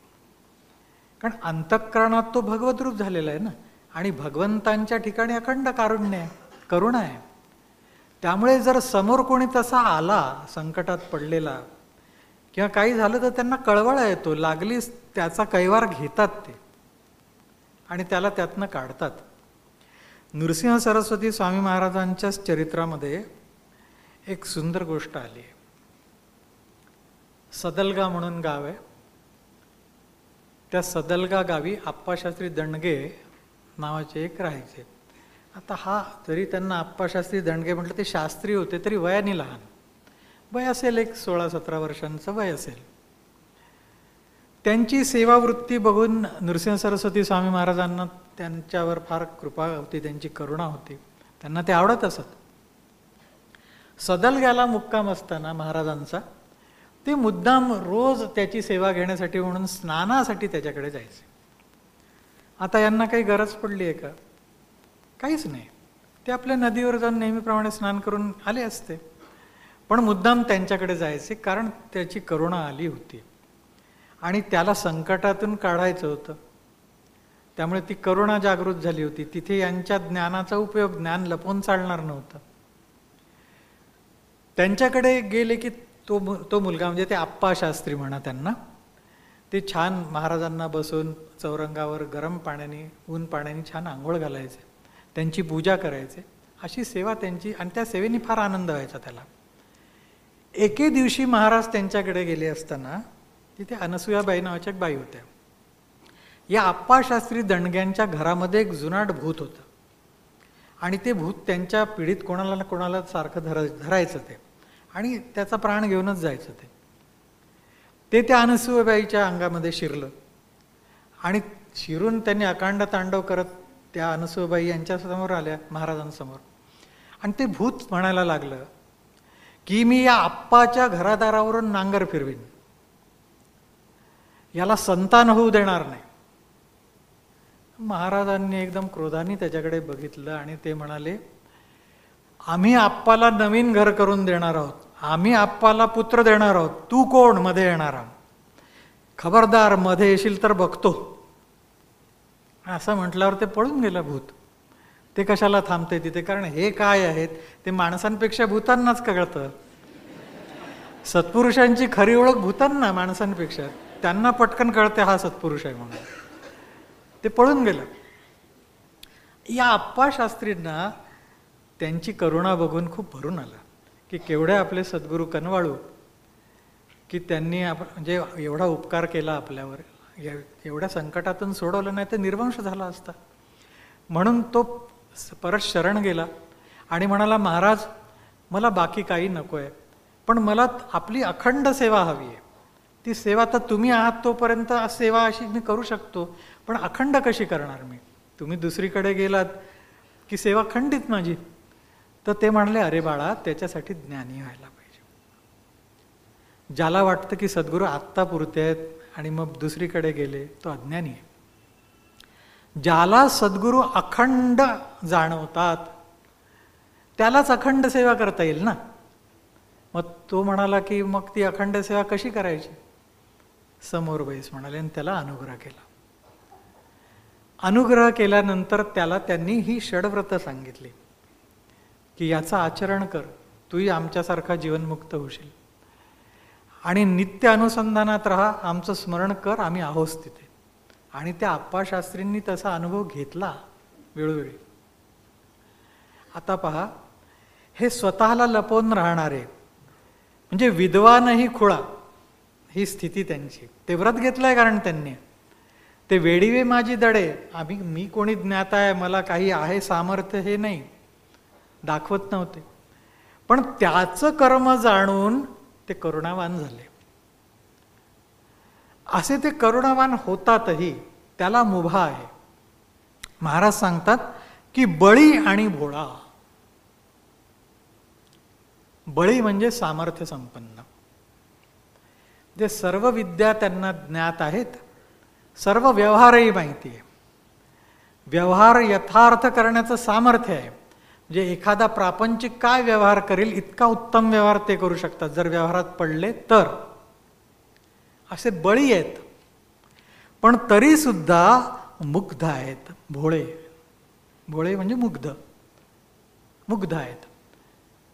कारण अंतःकरणात तो भगवत रूप झालेला आहे ना, आणि भगवंतांच्या ठिकाणी अखंड कारुण्य आहे, करुणा आहे. त्यामुळे जर समोर कोणी तसा आला संकटात पडलेला किंवा काही झालं तर त्यांना कळवळा येतो, लागलीच त्याचा कैवार घेतात ते आणि त्याला त्यातनं काढतात. नृसिंह सरस्वती स्वामी महाराजांच्याच चरित्रामध्ये एक सुंदर गोष्ट आली आहे. सदलगा म्हणून गाव आहे. त्या सदलगा गावी आप्पाशास्त्री दंडगे नावाचे एक राहायचे. आता हा जरी त्यांना आप्पाशास्त्री दंडगे म्हटलं, ते शास्त्री होते तरी वयाने लहान, वय असेल एक 16-17 वर्षांचं वय असेल. त्यांची सेवावृत्ती बघून नृसिंह सरस्वती स्वामी महाराजांना त्यांच्यावर फार कृपा होती, त्यांची करुणा होती, त्यांना ते आवडत असत. सदलग्याला मुक्काम असताना महाराजांचा ते मुद्दाम रोज त्याची सेवा घेण्यासाठी म्हणून स्नानासाठी त्याच्याकडे जायचे. आता यांना काही गरज पडली आहे का? काहीच नाही. ते आपल्या नदीवर जाऊन नेहमीप्रमाणे स्नान करून आले असते, पण मुद्दाम त्यांच्याकडे जायचे कारण त्याची करुणा आली होती आणि त्याला संकटातून काढायचं होतं. त्यामुळे ती करुणा जागृत झाली होती. तिथे यांच्या ज्ञानाचा उपयोग, ज्ञान लपवून चालणार नव्हतं. त्यांच्याकडे गेले की तो मुलगा म्हणजे ते आप्पा शास्त्री म्हणा त्यांना, ते छान महाराजांना बसून चौरंगावर गरम पाण्याने, ऊन पाण्याने छान आंघोळ घालायचे, त्यांची पूजा करायचे, अशी सेवा त्यांची. आणि त्या सेवेने फार आनंद व्हायचा त्याला. एके दिवशी महाराज त्यांच्याकडे गेले असताना तिथे अनसुयाबाई नावाच्या एक बाई होत्या. या आप्पाशास्त्री दंडग्यांच्या घरामध्ये एक जुनाट भूत होतं आणि ते भूत त्यांच्या पिढीत कोणाला ना कोणाला सारखं धरायचं ते आणि त्याचा प्राण घेऊनच जायचं. ते त्या अनसुयाबाईच्या अंगामध्ये शिरलं आणि शिरून त्यांनी अकांड तांडव करत त्या अनसुयाबाई यांच्यासमोर आल्या, महाराजांसमोर. आणि ते भूत म्हणायला लागलं की मी या आप्पाच्या घरादारावरून नांगर फिरवीन. याला संतान होऊ देणार नाही. महाराजांनी एकदम क्रोधाने त्याच्याकडे बघितलं आणि ते म्हणाले, आम्ही आप्पाला नवीन घर करून देणार आहोत, आम्ही आप्पाला पुत्र देणार आहोत, तू कोण मध्ये येणारा? खबरदार, मध्ये येशील तर बघतो. असं म्हटल्यावर ते पळून गेलं भूत. ते कशाला थांबते तिथे? कारण हे काय आहेत ते माणसांपेक्षा भूतांनाच कळतं. सत्पुरुषांची खरी ओळख भूतांना माणसांपेक्षा, त्यांना पटकन कळते हा सत्पुरुष आहे म्हणून. ते पळून गेलं. या अप्पा शास्त्रींना त्यांची करुणा बघून खूप भरून आलं की केवढे आपले सद्गुरू कनवाळू, की त्यांनी म्हणजे एवढा उपकार केला आपल्यावर, एवढ्या संकटातून सोडवलं, नाही तर निर्वंश झाला असता. म्हणून तो परत शरण गेला आणि म्हणाला, महाराज मला बाकी काही नको आहे, पण मला आपली अखंड सेवा हवी आहे. ती सेवा तर तुम्ही आहात तोपर्यंत सेवा अशी मी करू शकतो, पण अखंड कशी करणार मी? तुम्ही दुसरीकडे गेलात की सेवा खंडित माझी. तर ते म्हणले, अरे बाळा, त्याच्यासाठी ज्ञानी व्हायला पाहिजे. ज्याला वाटतं की सद्गुरू आत्ता पुरते आहेत आणि मग दुसरीकडे गेले, तो अज्ञानी आहे. ज्याला सद्गुरू अखंड जाणवतात त्यालाच अखंड सेवा करता येईल ना. मग तो म्हणाला की मग ती अखंड सेवा कशी करायची? समोर बैस म्हणाले आणि त्याला अनुग्रह केला. अनुग्रह केल्यानंतर त्याला त्यांनी ही षड्व्रत सांगितली की याचं आचरण कर, तूही आमच्यासारखा जीवनमुक्त होशील आणि नित्य अनुसंधानात राहा, आमचं स्मरण कर, आम्ही आहोस तिथे. आणि त्या अप्पा शास्त्रींनी तसा अनुभव घेतला वेळोवेळी. आता पहा, हे स्वतःला लपवून राहणारे म्हणजे विद्वानही खुळा, ही स्थिती त्यांची. ते व्रत घेतलंय कारण त्यांनी, ते वेडीवे माझी दडे, मी कोणी ज्ञात आहे, मला काही आहे सामर्थ्य, हे नाही दाखवत नव्हते. पण त्याचं कर्म जाणून ते करुणावान झाले. असे ते करुणावान होतातही, त्याला मुभा आहे. महाराज सांगतात की बळी आणि भोळा. बळी म्हणजे सामर्थ्य संपन्न, जे सर्व विद्या त्यांना ज्ञात आहेत, सर्व व्यवहारही माहिती आहे, व्यवहार यथार्थ करण्याचं सामर्थ्य आहे. म्हणजे एखादा प्रापंचिक काय व्यवहार करेल इतका उत्तम व्यवहार ते करू शकतात जर व्यवहारात पडले तर. असे बळी आहेत, पण तरी सुद्धा मुग्ध आहेत, भोळे. भोळे म्हणजे मुग्ध, मुग्ध आहेत.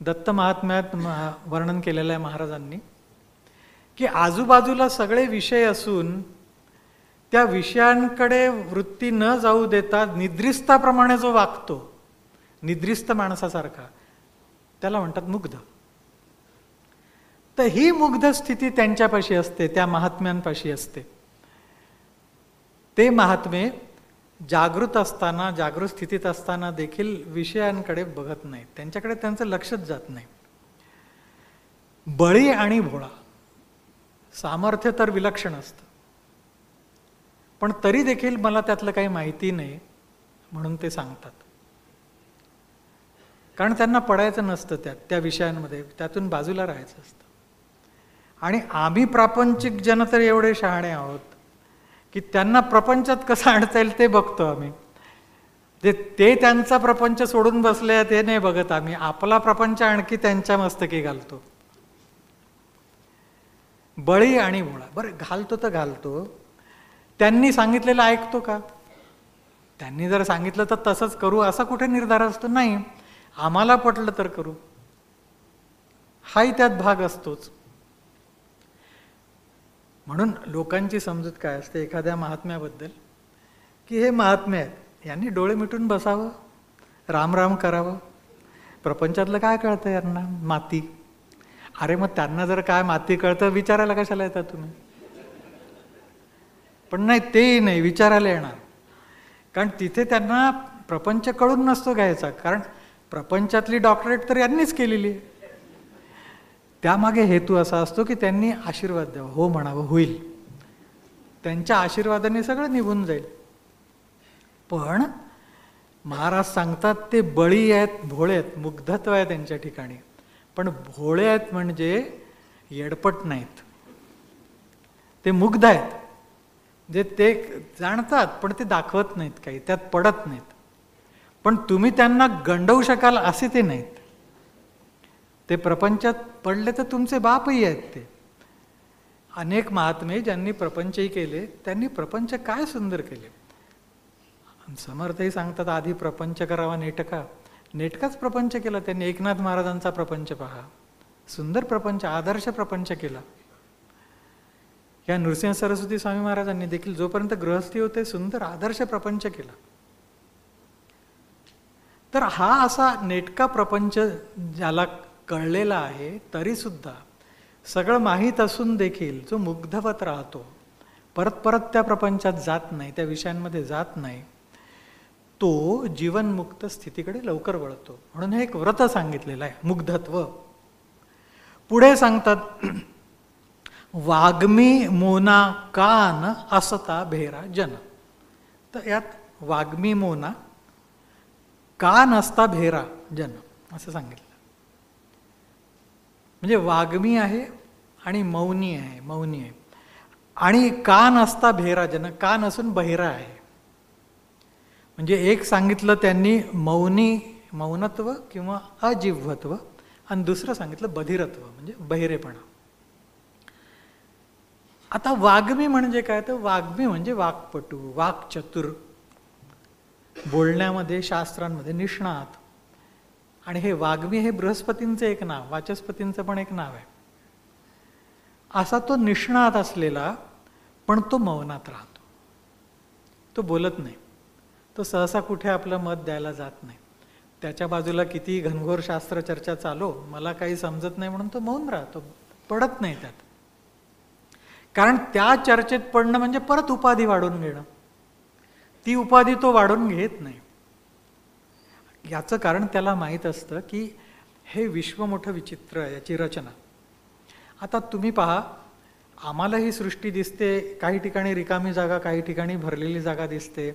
दत्त महात्म्यात वर्णन केलेलं आहे महाराजांनी की आजूबाजूला सगळे विषय असून त्या विषयांकडे वृत्ती न जाऊ देता निद्रिस्ताप्रमाणे जो वागतो, निद्रिस्त माणसासारखा, त्याला म्हणतात मुग्ध. तर ही मुग्ध स्थिती त्यांच्यापाशी असते, त्या महात्म्यांपाशी असते. ते महात्मे जागृत असताना, जागृत स्थितीत असताना देखील विषयांकडे बघत नाहीत, त्यांच्याकडे त्यांचं लक्षच जात नाही. बळी आणि भोळा, सामर्थ्य तर विलक्षण असतं, पण तरी देखील मला त्यातलं काही माहिती नाही म्हणून ते सांगतात. कारण त्यांना पडायचं नसतं त्या विषयांमध्ये, त्यातून बाजूला राहायचं असतं. आणि आम्ही प्रापंचिक जन तर एवढे शहाणे आहोत की त्यांना प्रपंचात कसं आणता येईल ते बघतो आम्ही. ते त्यांचा प्रपंच सोडून बसले आहेत हे नाही बघत आम्ही, आपला प्रपंच आणखी त्यांच्या मस्तकी घालतो. बळी आणि भोळा. बरं, घालतो तर घालतो, त्यांनी सांगितलेलं ऐकतो का? त्यांनी जर सांगितलं तर तसंच करू असा कुठे निर्धार असतो? नाही. आम्हाला पटलं तर करू, हाही त्यात भाग असतोच. म्हणून लोकांची समजूत काय असते एखाद्या महात्म्याबद्दल की हे महात्मे आहेत, यांनी डोळे मिटून बसावं, राम राम करावं, प्रपंचातलं काय कळतं यांना? माती. अरे मग त्यांना जर काय माती कळतं विचारायला कशाला येतात तुम्ही? पण नाही, तेही नाही, विचारायला येणार. कारण तिथे त्यांना प्रपंच कळून नसतो घ्यायचा, कारण प्रपंचातली डॉक्टरेट तर यांनीच केलेली आहे. त्यामागे हेतू असा असतो की त्यांनी आशीर्वाद द्यावा, हो म्हणावं, होईल. त्यांच्या आशीर्वादाने सगळं निघून जाईल. पण महाराज सांगतात ते बळी आहेत, भोळे आहेत, मुग्धत्व आहे त्यांच्या ठिकाणी. पण भोळे आहेत म्हणजे येडपट नाहीत, ते मुग्ध आहेत. जे ते जाणतात पण ते दाखवत नाहीत, काही त्यात पडत नाहीत. पण तुम्ही त्यांना गंडवू शकाल असे ते नाहीत. ते प्रपंचात पडले तर तुमचे बापही आहेत. ते अनेक महात्मे ज्यांनी प्रपंचही केले, त्यांनी प्रपंच काय सुंदर केले. समर्थही सांगतात आधी प्रपंच करावा नेटका. नेटकाच प्रपंच केला त्यांनी. एकनाथ महाराजांचा प्रपंच पहा, सुंदर प्रपंच, आदर्श प्रपंच केला. या नृसिंह सरस्वती स्वामी महाराजांनी देखील जोपर्यंत गृहस्थी होते सुंदर आदर्श प्रपंच केला. तर हा असा नेटका प्रपंच ज्याला कळलेला आहे, तरी सुद्धा सगळं माहीत असून देखील जो मुग्धवत राहतो, परत परत त्या प्रपंचात जात नाही, त्या विषयांमध्ये जात नाही, तो जीवनमुक्त स्थितीकडे लवकर वळतो. म्हणून हे एक व्रत सांगितलेलं आहे, मुग्धत्व. पुढे सांगतात वाग्मी मोना कान असता भेरा जन. तर यात वाग्मी मोना कान असता भेरा जन असं सांगितलं. म्हणजे वाग्मी आहे आणि मौनी आहे, मौनी आहे, आणि कान असता भेरा जन, कान असून बहिरा आहे. म्हणजे एक सांगितलं त्यांनी मौनी, मौनत्व किंवा अजिव्हत्व, आणि दुसरं सांगितलं बधिरत्व म्हणजे बहिरेपणा. आता वाग्मी म्हणजे काय, तर वाग्मी म्हणजे वाक्पटू, वाक्चतुर, बोलण्यामध्ये शास्त्रांमध्ये निष्णात. आणि हे वाग्मी हे बृहस्पतींचं एक नाव, वाचस्पतींचं पण एक नाव आहे. असा तो निष्णात असलेला, पण तो मौनात राहतो, तो बोलत नाही, तो सहसा कुठे आपलं मत द्यायला जात नाही. त्याच्या बाजूला किती घनघोर शास्त्र चर्चा चालो, मला काही समजत नाही म्हणून तो मौन राहतो, पडत नाही त्यात. कारण त्या चर्चेत पडणं म्हणजे परत उपाधी वाढवून घेणं, ती उपाधी तो वाढवून घेत नाही. याचं कारण त्याला माहीत असतं की हे विश्व मोठं विचित्र आहे, याची रचना. आता तुम्ही पहा, आम्हाला ही सृष्टी दिसते, काही ठिकाणी रिकामी जागा, काही ठिकाणी भरलेली जागा दिसते,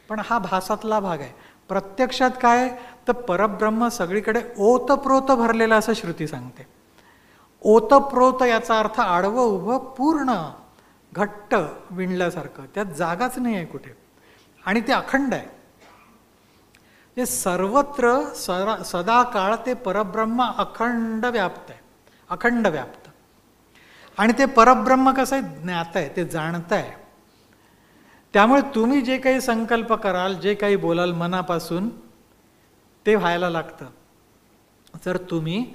पण हा भासातला भाग आहे. प्रत्यक्षात काय तर परब्रह्म सगळीकडे ओतप्रोत भरलेला असं श्रुती सांगते. ओतप्रोत याचा अर्थ आडवं उभं पूर्ण घट्ट विणल्यासारखं, त्यात जागाच नाही आहे कुठे, आणि ते अखंड आहे. ते सर्वत्र सदा काळ ते परब्रह्म अखंड व्याप्त आहे, अखंड व्याप्त. आणि ते परब्रह्म कसं आहे, ज्ञात आहे, ते जाणत आहे. त्यामुळे तुम्ही जे काही संकल्प कराल, जे काही बोलाल मनापासून, ते व्हायला लागतं. जर तुम्ही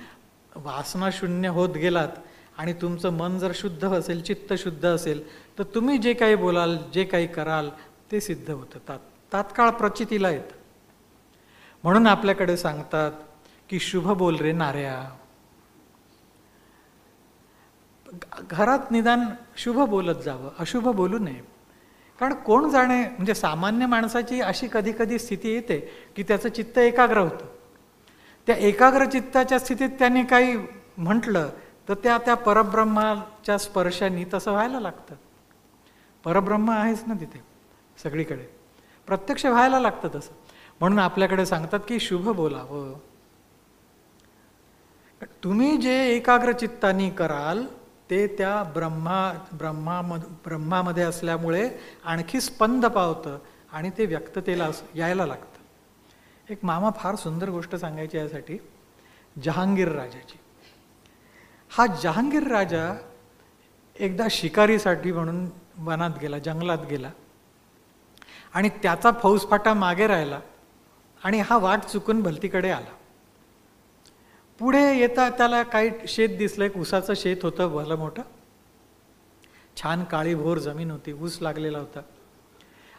वासनाशून्य होत गेलात आणि तुमचं मन जर शुद्ध असेल, चित्त शुद्ध असेल, तर तुम्ही जे काही बोलाल, जे काही कराल ते सिद्ध होतं, तात्काळ प्रचितीला येतं. म्हणून आपल्याकडे सांगतात की शुभ बोल रे नाऱ्या. घरात निदान शुभ बोलत जावं, अशुभ बोलू नये. कारण कोण जाणे, म्हणजे सामान्य माणसाची अशी कधी कधी स्थिती येते की त्याचं चित्त एकाग्र होतं. त्या एकाग्र चित्ताच्या स्थितीत त्यांनी काही म्हटलं तर त्या परब्रह्माच्या स्पर्शाने तसं व्हायला लागतं. परब्रह्म आहेच ना तिथे सगळीकडे, प्रत्यक्ष व्हायला लागतं तसं. म्हणून आपल्याकडे सांगतात की शुभ बोलावं. तुम्ही जे एकाग्र चित्तानी कराल ते त्या ब्रह्मामध्ये असल्यामुळे आणखी स्पंद पावतं आणि ते व्यक्ततेला यायला लागतं. एक मामा फार सुंदर गोष्ट सांगायची यासाठी, जहांगीर राजाची. हा जहांगीर राजा एकदा शिकारीसाठी म्हणून वनात गेला, जंगलात गेला, आणि त्याचा फौजफाटा मागे राहिला आणि हा वाट चुकून भलतीकडे आला. पुढे येता त्याला काही शेत दिसलं, एक ऊसाचं शेत होतं भलं मोठं, छान काळीभोर जमीन होती, ऊस लागलेला होता.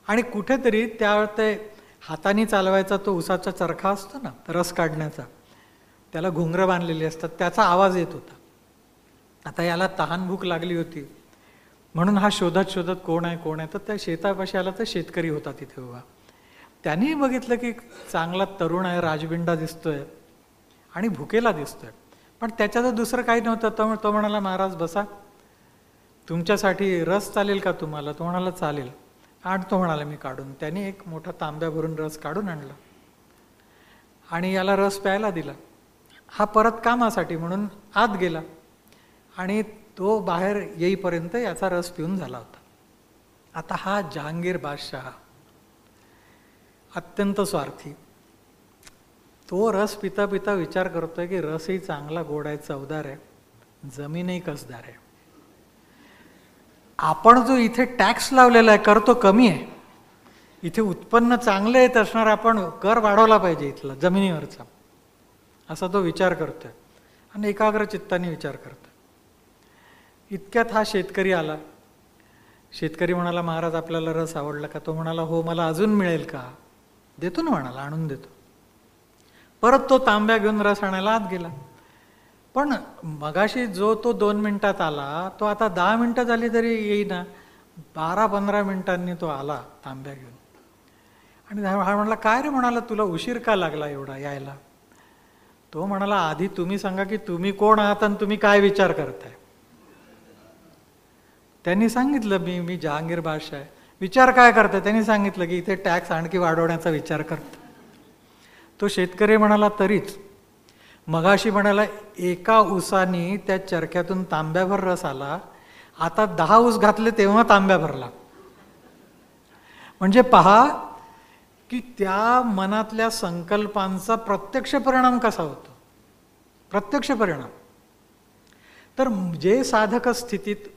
आणि कुठेतरी त्यावेळेस ते हाताने चालवायचा तो ऊसाचा चरखा असतो ना, रस काढण्याचा, त्याला घुंगरं बांधलेली असतात, त्याचा आवाज येत होता. आता याला तहान भूक लागली होती म्हणून हा शोधत शोधत कोण आहे कोण आहे, तर त्या शेतापाशी आला तर शेतकरी होता तिथे उभा. त्यांनी बघितलं की चांगला तरुण आहे, राजबिंडा दिसतोय आणि भुकेला दिसतोय, पण त्याच्यात दुसरं काही नव्हतं. तो म्हणाला, महाराज बसा, तुमच्यासाठी रस चालेल का तुम्हाला? तो म्हणाला चालेल. आणतो म्हणाला मी काढून. त्याने एक मोठा तांब्या भरून रस काढून आणला आणि याला रस प्यायला दिला. हा परत कामासाठी म्हणून आत गेला आणि तो बाहेर येईपर्यंत याचा रस पिऊन झाला होता. आता हा जहांगीर बादशाह अत्यंत स्वार्थी, तो रस पिता पिता विचार करतोय की रसही चांगला गोड आहे, चवदार आहे, जमीनही कसदार आहे. आपण जो इथे टॅक्स लावलेला आहे कर तो कमी आहे, इथे उत्पन्न चांगले येत असणार, आपण कर वाढवला पाहिजे इथला जमिनीवरचा, असा तो विचार करतोय आणि एकाग्र चित्ताने विचार करतोय. इतक्यात हा शेतकरी आला. शेतकरी म्हणाला, महाराज आपल्याला रस आवडला का? तो म्हणाला, हो, मला अजून मिळेल का? देतो ना, म्हणाला, आणून देतो. परत तो तांब्या घेऊन रस आणायला आत गेला. पण मगाशी जो तो 2 मिनिटात आला, तो आता 10 मिनिटं झाली तरी येईना. 12-15 मिनिटांनी तो आला तांब्या घेऊन. आणि हा म्हणाला, काय रे? म्हणाला, तुला उशीर का लागला एवढा यायला? तो म्हणाला, आधी तुम्ही सांगा की तुम्ही कोण आहात आणि तुम्ही काय विचार करताय. त्यांनी सांगितलं, मी जहांगीर बादशाह आहे. विचार काय करताय? त्यांनी सांगितलं की इथे टॅक्स आणखी वाढवण्याचा विचार करतो. तो शेतकरी म्हणाला, तरीच मगाशी म्हणाला एका उसाने त्या चरख्यातून तांब्याभर रस आला, आता 10 ऊस घातले तेव्हा तांब्या भरला. म्हणजे पहा की त्या मनातल्या संकल्पांचा प्रत्यक्ष परिणाम कसा होतो. प्रत्यक्ष परिणाम. तर जे साधक स्थितीत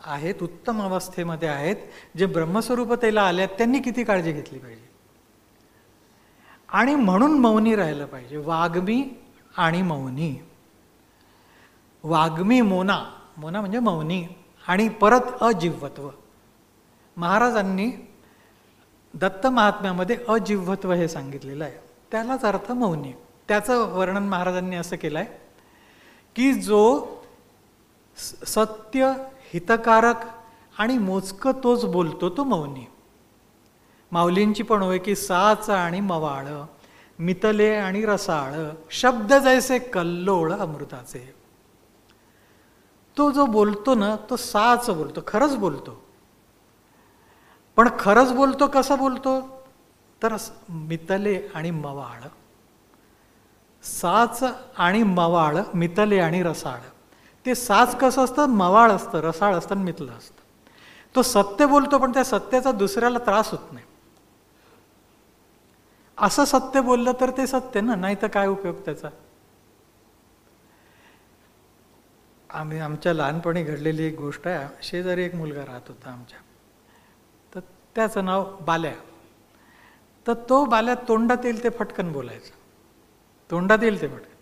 आहेत, उत्तम अवस्थेमध्ये आहेत, जे ब्रह्मस्वरूपतेला आले आहेत, त्यांनी किती काळजी घेतली पाहिजे. आणि म्हणून मौनी राहिलं पाहिजे. वाग्मी आणि मौनी. वाग्मी मोना, मोना म्हणजे मौनी, आणि परत अजिव्हत्व. महाराजांनी दत्त महात्म्यामध्ये अजिव्हत्व हे सांगितलेलं आहे, त्यालाच अर्थ मौनी. त्याचं वर्णन महाराजांनी असं केलं आहे की जो सत्य, हितकारक आणि मोजकं तोच बोलतो तो मौनी. माऊलींची पण होय की साच आणि मवाळ, मितले आणि रसाळ, शब्द जैसे कल्लोळ अमृताचे. तो जो बोलतो ना, तो साच बोलतो, खरंच बोलतो. पण खरंच बोलतो कसं बोलतो? तर मितले आणि मवाळ. साच आणि मवाळ, मितले आणि रसाळ. ते साच कसं असतं? मवाळ असतं, रसाळ असतं, मितलं असतं. तो सत्य बोलतो, पण त्या सत्याचा दुसऱ्याला त्रास होत नाही. असं सत्य बोललं तर ते सत्य ना, नाही तर काय उपयोग त्याचा. आमच्या लहानपणी घडलेली एक गोष्ट आहे. शेजारी एक मुलगा राहत होता आमच्या, तर त्याचं नाव बाल्या. तर तो बाल्या तोंडात येईल ते फटकन बोलायचं, तोंडात येईल ते फटकन.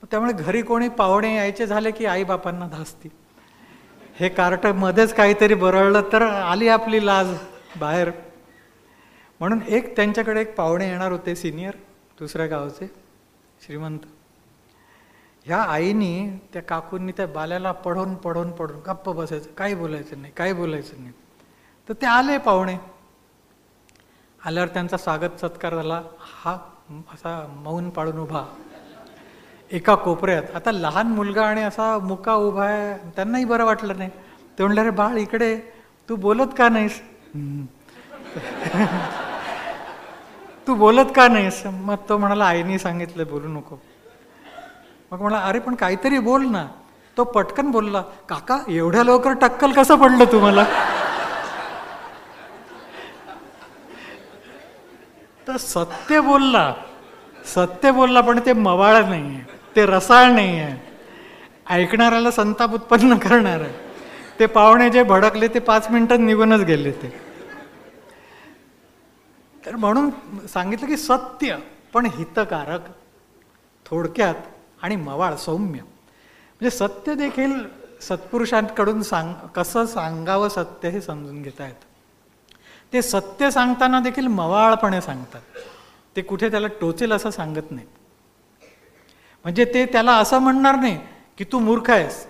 त्यामुळे घरी कोणी पाहुणे यायचे झाले की आई बापांना धासती. हे कार्ट मध्येच काहीतरी बरळलं तर आली आपली लाज बाहेर. म्हणून त्यांच्याकडे एक पाहुणे येणार होते, सिनियर, दुसऱ्या गावचे, श्रीमंत. ह्या आईनी, त्या काकूंनी त्या बाल्याला पढून पढून पढून गप्प बसायचं, काही बोलायचं नाही, काही बोलायचं नाही. तर ते आले पाहुणे. आल्यावर त्यांचा स्वागत सत्कार झाला. हा असा मौन पाळून उभा एका कोपऱ्यात. आता लहान मुलगा आणि असा मुका उभा आहे, त्यांनाही बरं वाटलं नाही. ते म्हणले, अरे बाळ इकडे, तू बोलत का नाहीस? तू बोलत का नाहीस? मग तो म्हणाला, आईने सांगितलं बोलू नको. मग म्हणाला, अरे पण काहीतरी बोल ना. तो पटकन बोलला, काका एवढ्या लवकर टक्कल कसं पडलं तुम्हाला? तर सत्य बोलला, सत्य बोलला, पण ते मवाळ नाहीये, ते रसाळ नाहीये, ऐकणाऱ्याला संताप उत्पन्न करणार आहे. ते पाहुणे जे भडकले ते 5 मिनिटात निघूनच गेले ते. तर म्हणून सांगितलं की सत्य पण हितकारक, थोडक्यात, आणि मवाळ सौम्य. म्हणजे सत्य देखील सत्पुरुषांकडून कसं सांगावं सत्य हे समजून घेता येतं. ते सत्य सांगताना देखील मवाळपणे सांगतात. ते कुठे त्याला टोचेल असं सांगत नाही. म्हणजे ते त्याला असं म्हणणार नाही की तू मूर्ख आहेस.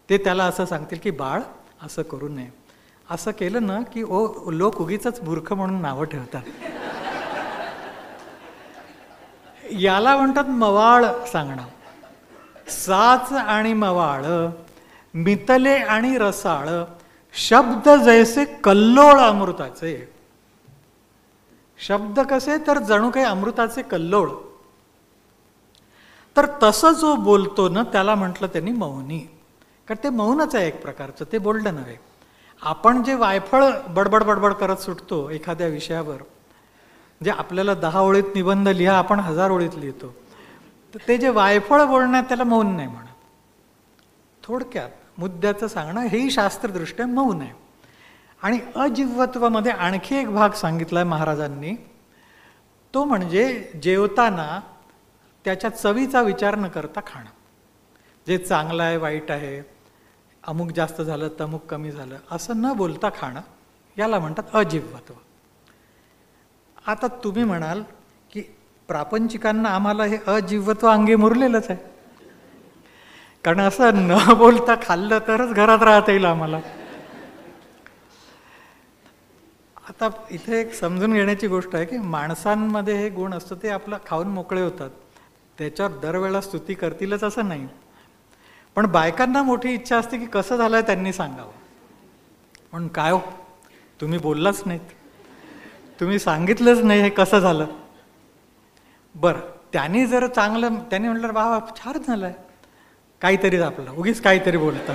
ते त्याला असं सांगतील की बाळ असं करू नये. असं केलं ना की लोक उगीच मूर्ख म्हणून नावं ठेवतात. याला म्हणतात मवाळ सांगणं. साच आणि मवाळ, मितले आणि रसाळ, शब्द जैसे कल्लोळ अमृताचे. शब्द कसे? तर जणू काही अमृताचे कल्लोळ. तर तसं जो बोलतो ना त्याला म्हटलं त्यांनी मौनी. कारण ते मौनच आहे एक प्रकारचं, ते बोलणं नव्हे. आपण जे वायफळ बडबड बडबड करत सुटतो एखाद्या विषयावर, जे आपल्याला 10 ओळीत निबंध लिहा, आपण 1000 ओळीत लिहितो, तर ते जे वायफळ बोलण्यात त्याला मौन नाही म्हणत. थोडक्यात मुद्द्याचं सांगणं हेही शास्त्रदृष्ट्या मौन आहे. आणि अजिव्वत्वामध्ये आणखी एक भाग सांगितलाय महाराजांनी, तो म्हणजे जेवताना त्याच्या चवीचा विचार न करता खाणं. जे चांगलं आहे, वाईट आहे, अमुक जास्त झालं तमुक कमी झालं असं न बोलता खाणं, याला म्हणतात अजिव्वत्व. आता तुम्ही म्हणाल की प्रापंचिकांना आम्हाला हे अजिव्वत्व अंगी मुरलेलंच आहे, कारण असं न बोलता खाल्लं तरच घरात राहता येईल आम्हाला. आता इथे एक समजून घेण्याची गोष्ट आहे की माणसांमध्ये हे गुण असतं, ते आपलं खाऊन मोकळे होतात, त्याच्यावर दरवेळेला स्तुती करतीलच असं नाही. पण बायकांना मोठी इच्छा असते की कसं झालंय त्यांनी सांगावं. पण काय हो, तुम्ही बोललाच नाहीत, तुम्ही सांगितलंच नाही हे कसं झालं. बरं, त्यांनी जर चांगलं, त्यांनी म्हटलं वा छान झालंय, काहीतरी आपलं उगीच काहीतरी बोलतं.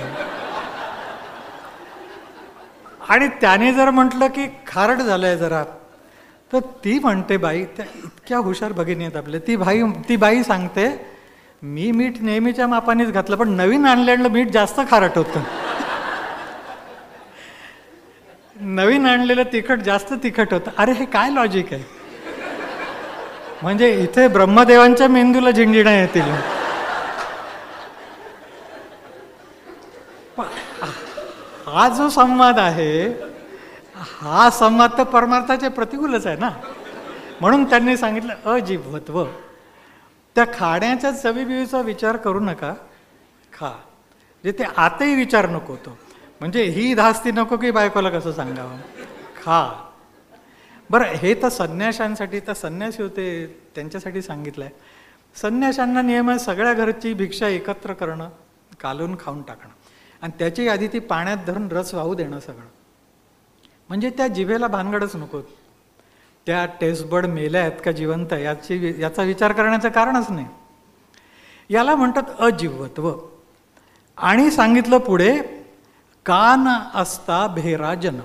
आणि त्याने जर म्हटलं की खारट झालंय जरा, तर ती म्हणते, बाई त्या इतक्या हुशार भगिनी आहेत आपल्या, ती बाई सांगते मी मीठ नेहमीच्या मापानेच घातलं, पण नवीन आणलेलं मीठ जास्त खारट होतं. नवीन आणलेलं तिखट जास्त तिखट होतं. अरे हे काय लॉजिक आहे? म्हणजे इथे ब्रह्मदेवांच्या मेंदूला झिंजिण्या येतील. हा जो संवाद आहे, हा संवाद तर परमार्थाच्या प्रतिकूलच आहे ना. म्हणून त्यांनी सांगितलं अजिव्वत्व. त्या खाण्याच्या चवीबिवीचा विचार करू नका, खा. जे ते आतही विचार नको तो, म्हणजे ही धास्ती नको की बायकोला कसं सांगावं, खा. बरं, हे तर संन्याशांसाठी, तर संन्यासी होते त्यांच्यासाठी सांगितलंय. संन्याशांना नियम आहे सगळ्या घरची भिक्षा एकत्र करणं, कालवून खाऊन टाकणं, आणि त्याची आधी ती पाण्यात धरून रस वाहू देणं सगळं. म्हणजे त्या जिभेला भानगडच नको, त्या टेस्टबड मेल्या आहेत का जिवंत याचा विचार करण्याचं कारणच नाही. याला म्हणतात अजिव्वत्व. आणि सांगितलं पुढे, कान असता भेराजन.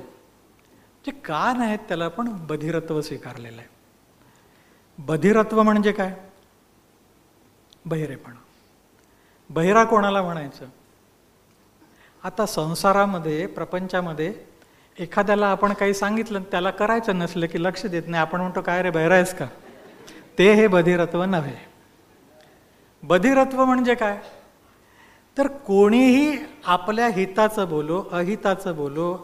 जे कान आहेत त्याला पण बधिरत्व स्वीकारलेलं आहे. बधिरत्व म्हणजे काय? बहिरेपणा. बहिरा कोणाला म्हणायचं? आता संसारामध्ये, प्रपंचामध्ये एखाद्याला आपण काही सांगितलं, त्याला करायचं नसलं की लक्ष देत नाही, आपण म्हणतो काय रे बहिरा आहेस का? ते हे बधिरत्व नव्हे. बधिरत्व म्हणजे काय? तर कोणीही आपल्या हिताचं बोलो, अहिताचं बोलो,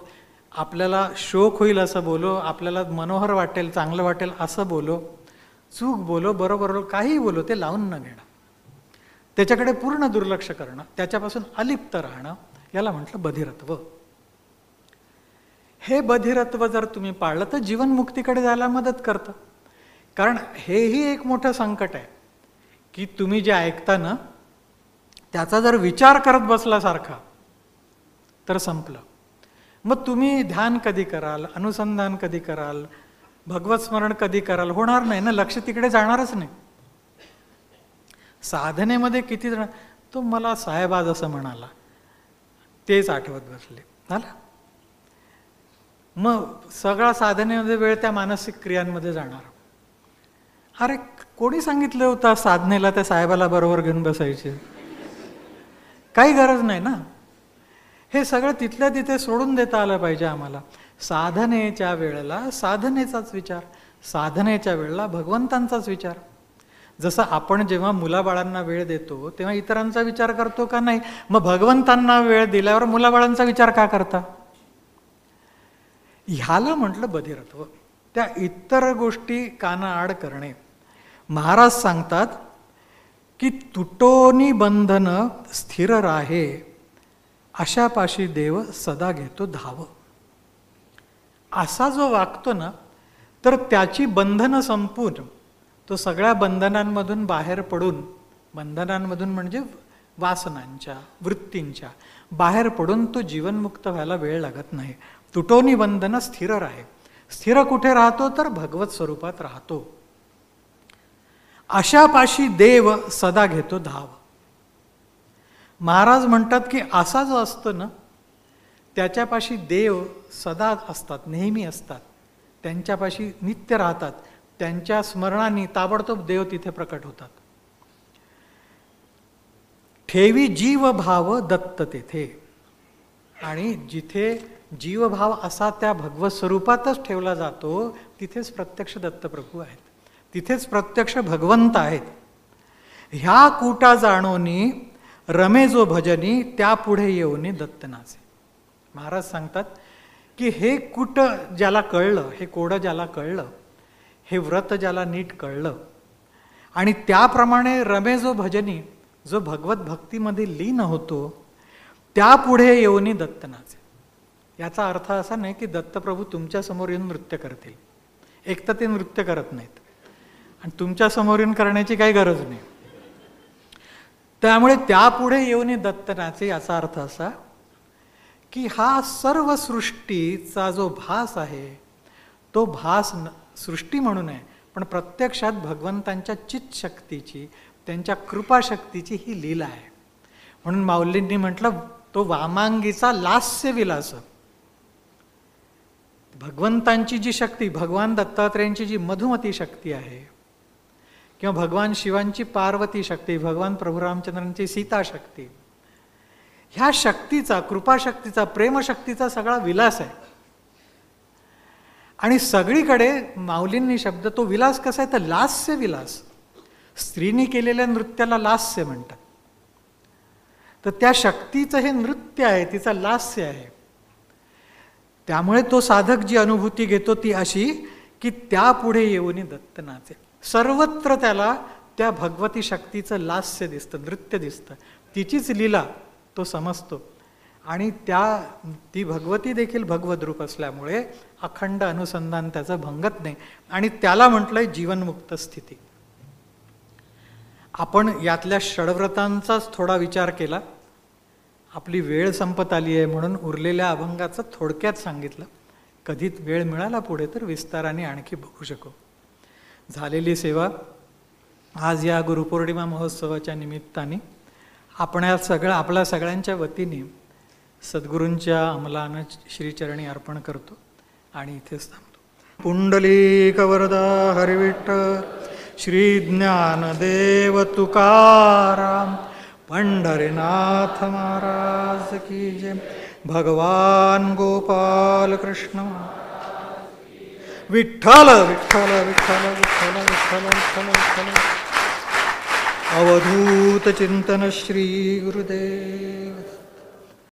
आपल्याला शोक होईल असं बोलो, आपल्याला मनोहर वाटेल, चांगलं वाटेल असं बोलो, चूक बोलो, बरोबर काही बोलो, ते लावून न घेणं, त्याच्याकडे पूर्ण दुर्लक्ष करणं, त्याच्यापासून अलिप्त राहणं, याला म्हटलं बधिरत्व. हे बधिरत्व जर तुम्ही पाळलं तर जीवनमुक्तीकडे जायला मदत करतं. कारण हेही एक मोठं संकट आहे की तुम्ही जे ऐकता ना त्याचा जर विचार करत बसला सारखा तर संपलं. मग तुम्ही ध्यान कधी कराल, अनुसंधान कधी कराल, भगवत स्मरण कधी कराल? होणार नाही ना, लक्ष तिकडे जाणारच नाही. साधनेमध्ये किती जण, तो मला साहेब आज असं म्हणाला, तेच आठवत बसले झालं. मग सगळा साधनेमध्ये वेळ त्या मानसिक क्रियांमध्ये जाणार. अरे कोणी सांगितलं होतं साधनेला त्या साहेबाला बरोबर घेऊन बसायचे? काही गरज नाही ना. हे सगळं तिथल्या तिथे सोडून देता आलं पाहिजे आम्हाला. साधनेच्या वेळेला साधनेचाच विचार, साधनेच्या वेळेला भगवंतांचाच विचार. जसं आपण जेव्हा मुलाबाळांना वेळ देतो तेव्हा इतरांचा विचार करतो का नाही? मग भगवंतांना वेळ दिल्यावर मुलाबाळांचा विचार का करता? ह्याला म्हटलं बधिरत्व. त्या इतर गोष्टी कानाआड करणे. महाराज सांगतात की तुटोनी बंधन स्थिर राहे, अशापाशी देव सदा घेतो धाव. असा जो वागतो ना तर त्याची बंधनं संपून तो सगळ्या बंधनांमधून बाहेर पडून, बंधनांमधून म्हणजे वासनांच्या, वृत्तींच्या बाहेर पडून तो जीवनमुक्त व्हायला वेळ लागत नाही. तुटोनी बंधन स्थिर राहे. स्थिर कुठे राहतो? तर भगवत स्वरूपात राहतो. अशापाशी देव सदा घेतो धाव. महाराज म्हणतात की असा जो असतो ना त्याच्यापाशी देव सदा असतात, नेहमी असतात, त्यांच्यापाशी नित्य राहतात, त्यांच्या स्मरणाने ताबडतोब देव तिथे प्रकट होतात. ठेवी जीवभाव दत्त तेथे, आणि जिथे जीवभाव असा त्या भगवत स्वरूपातच ठेवला जातो तिथेच प्रत्यक्ष दत्तप्रभू आहेत, तिथेच प्रत्यक्ष भगवंत आहेत. ह्या कूटा जाणोनी रमे जो भजनी त्या पुढे येऊनी दत्त नाचे. महाराज सांगतात की हे कूट ज्याला कळलं, हे कोडं ज्याला कळलं, हे व्रत ज्याला नीट कळलं, आणि त्याप्रमाणे रमे जो भजनी, जो भगवत भक्तीमध्ये लीन होतो, त्या पुढे येऊनी दत्त नाचे. याचा अर्थ असा नाही की दत्तप्रभू तुमच्या समोर येऊन नृत्य करतील. एक तर ते नृत्य करत नाहीत आणि तुमच्या समोर येऊन करण्याची काही गरज नाही. त्यामुळे त्यापुढे येऊन दत्त नाचे याचा अर्थ असा की हा सर्व सृष्टीचा जो भास आहे तो भास सृष्टी म्हणून आहे, पण प्रत्यक्षात भगवंतांच्या चित्त शक्तीची, त्यांच्या कृपाशक्तीची ही लीला आहे. म्हणून माऊलींनी म्हटलं तो वामांगीचा लास्य विलास. भगवंतांची जी शक्ती, भगवान दत्तात्रेयांची जी मधुमती शक्ती आहे, किंवा भगवान शिवांची पार्वती शक्ती, भगवान प्रभू रामचंद्रांची सीता शक्ती, ह्या शक्तीचा, कृपाशक्तीचा, प्रेमशक्तीचा सगळा विलास आहे. आणि सगळीकडे माऊलींनी शब्द, तो विलास कसा आहे तर लास्य विलास. स्त्रीनी केलेल्या नृत्याला लास्य म्हणतात. तर त्या शक्तीचं हे नृत्य आहे, तिचा लास्य आहे. त्यामुळे तो साधक जी अनुभूती घेतो ती अशी की त्यापुढे येऊन दत्त नाचे. सर्वत्र त्याला त्या भगवती शक्तीचं लास्य दिसतं, नृत्य दिसतं, तिचीच लीला तो समजतो. आणि ती भगवती देखील भगवत रूप असल्यामुळे अखंड अनुसंधान त्याचं भंगत नाही, आणि त्याला म्हटलंय जीवनमुक्त स्थिती. आपण यातल्या षडव्रतांचाच थोडा विचार केला. आपली वेळ संपत आली आहे म्हणून उरलेल्या अभंगाचं थोडक्यात सांगितलं. कधी वेळ मिळाला पुढे तर विस्ताराने आणखी बघू शकू. झालेली सेवा आज या गुरुपौर्णिमा महोत्सवाच्या निमित्ताने आपल्या सगळ्यांच्या वतीने सद्गुरूंच्या अंमलानं श्रीचरणी अर्पण करतो आणि इथेच थांबतो. पुंडलीकवरदा हरिविठ्ठल श्री ज्ञानदेव तुकाराम पंढरीनाथ महाराज की जय. भगवान गोपाल कृष्ण विठ्ठल विठ्ठल विठ्ठल विठ्ठल विठ्ठल विठ्ठल विठ्ठल. अवधूत चिंतन श्री गुरुदेव.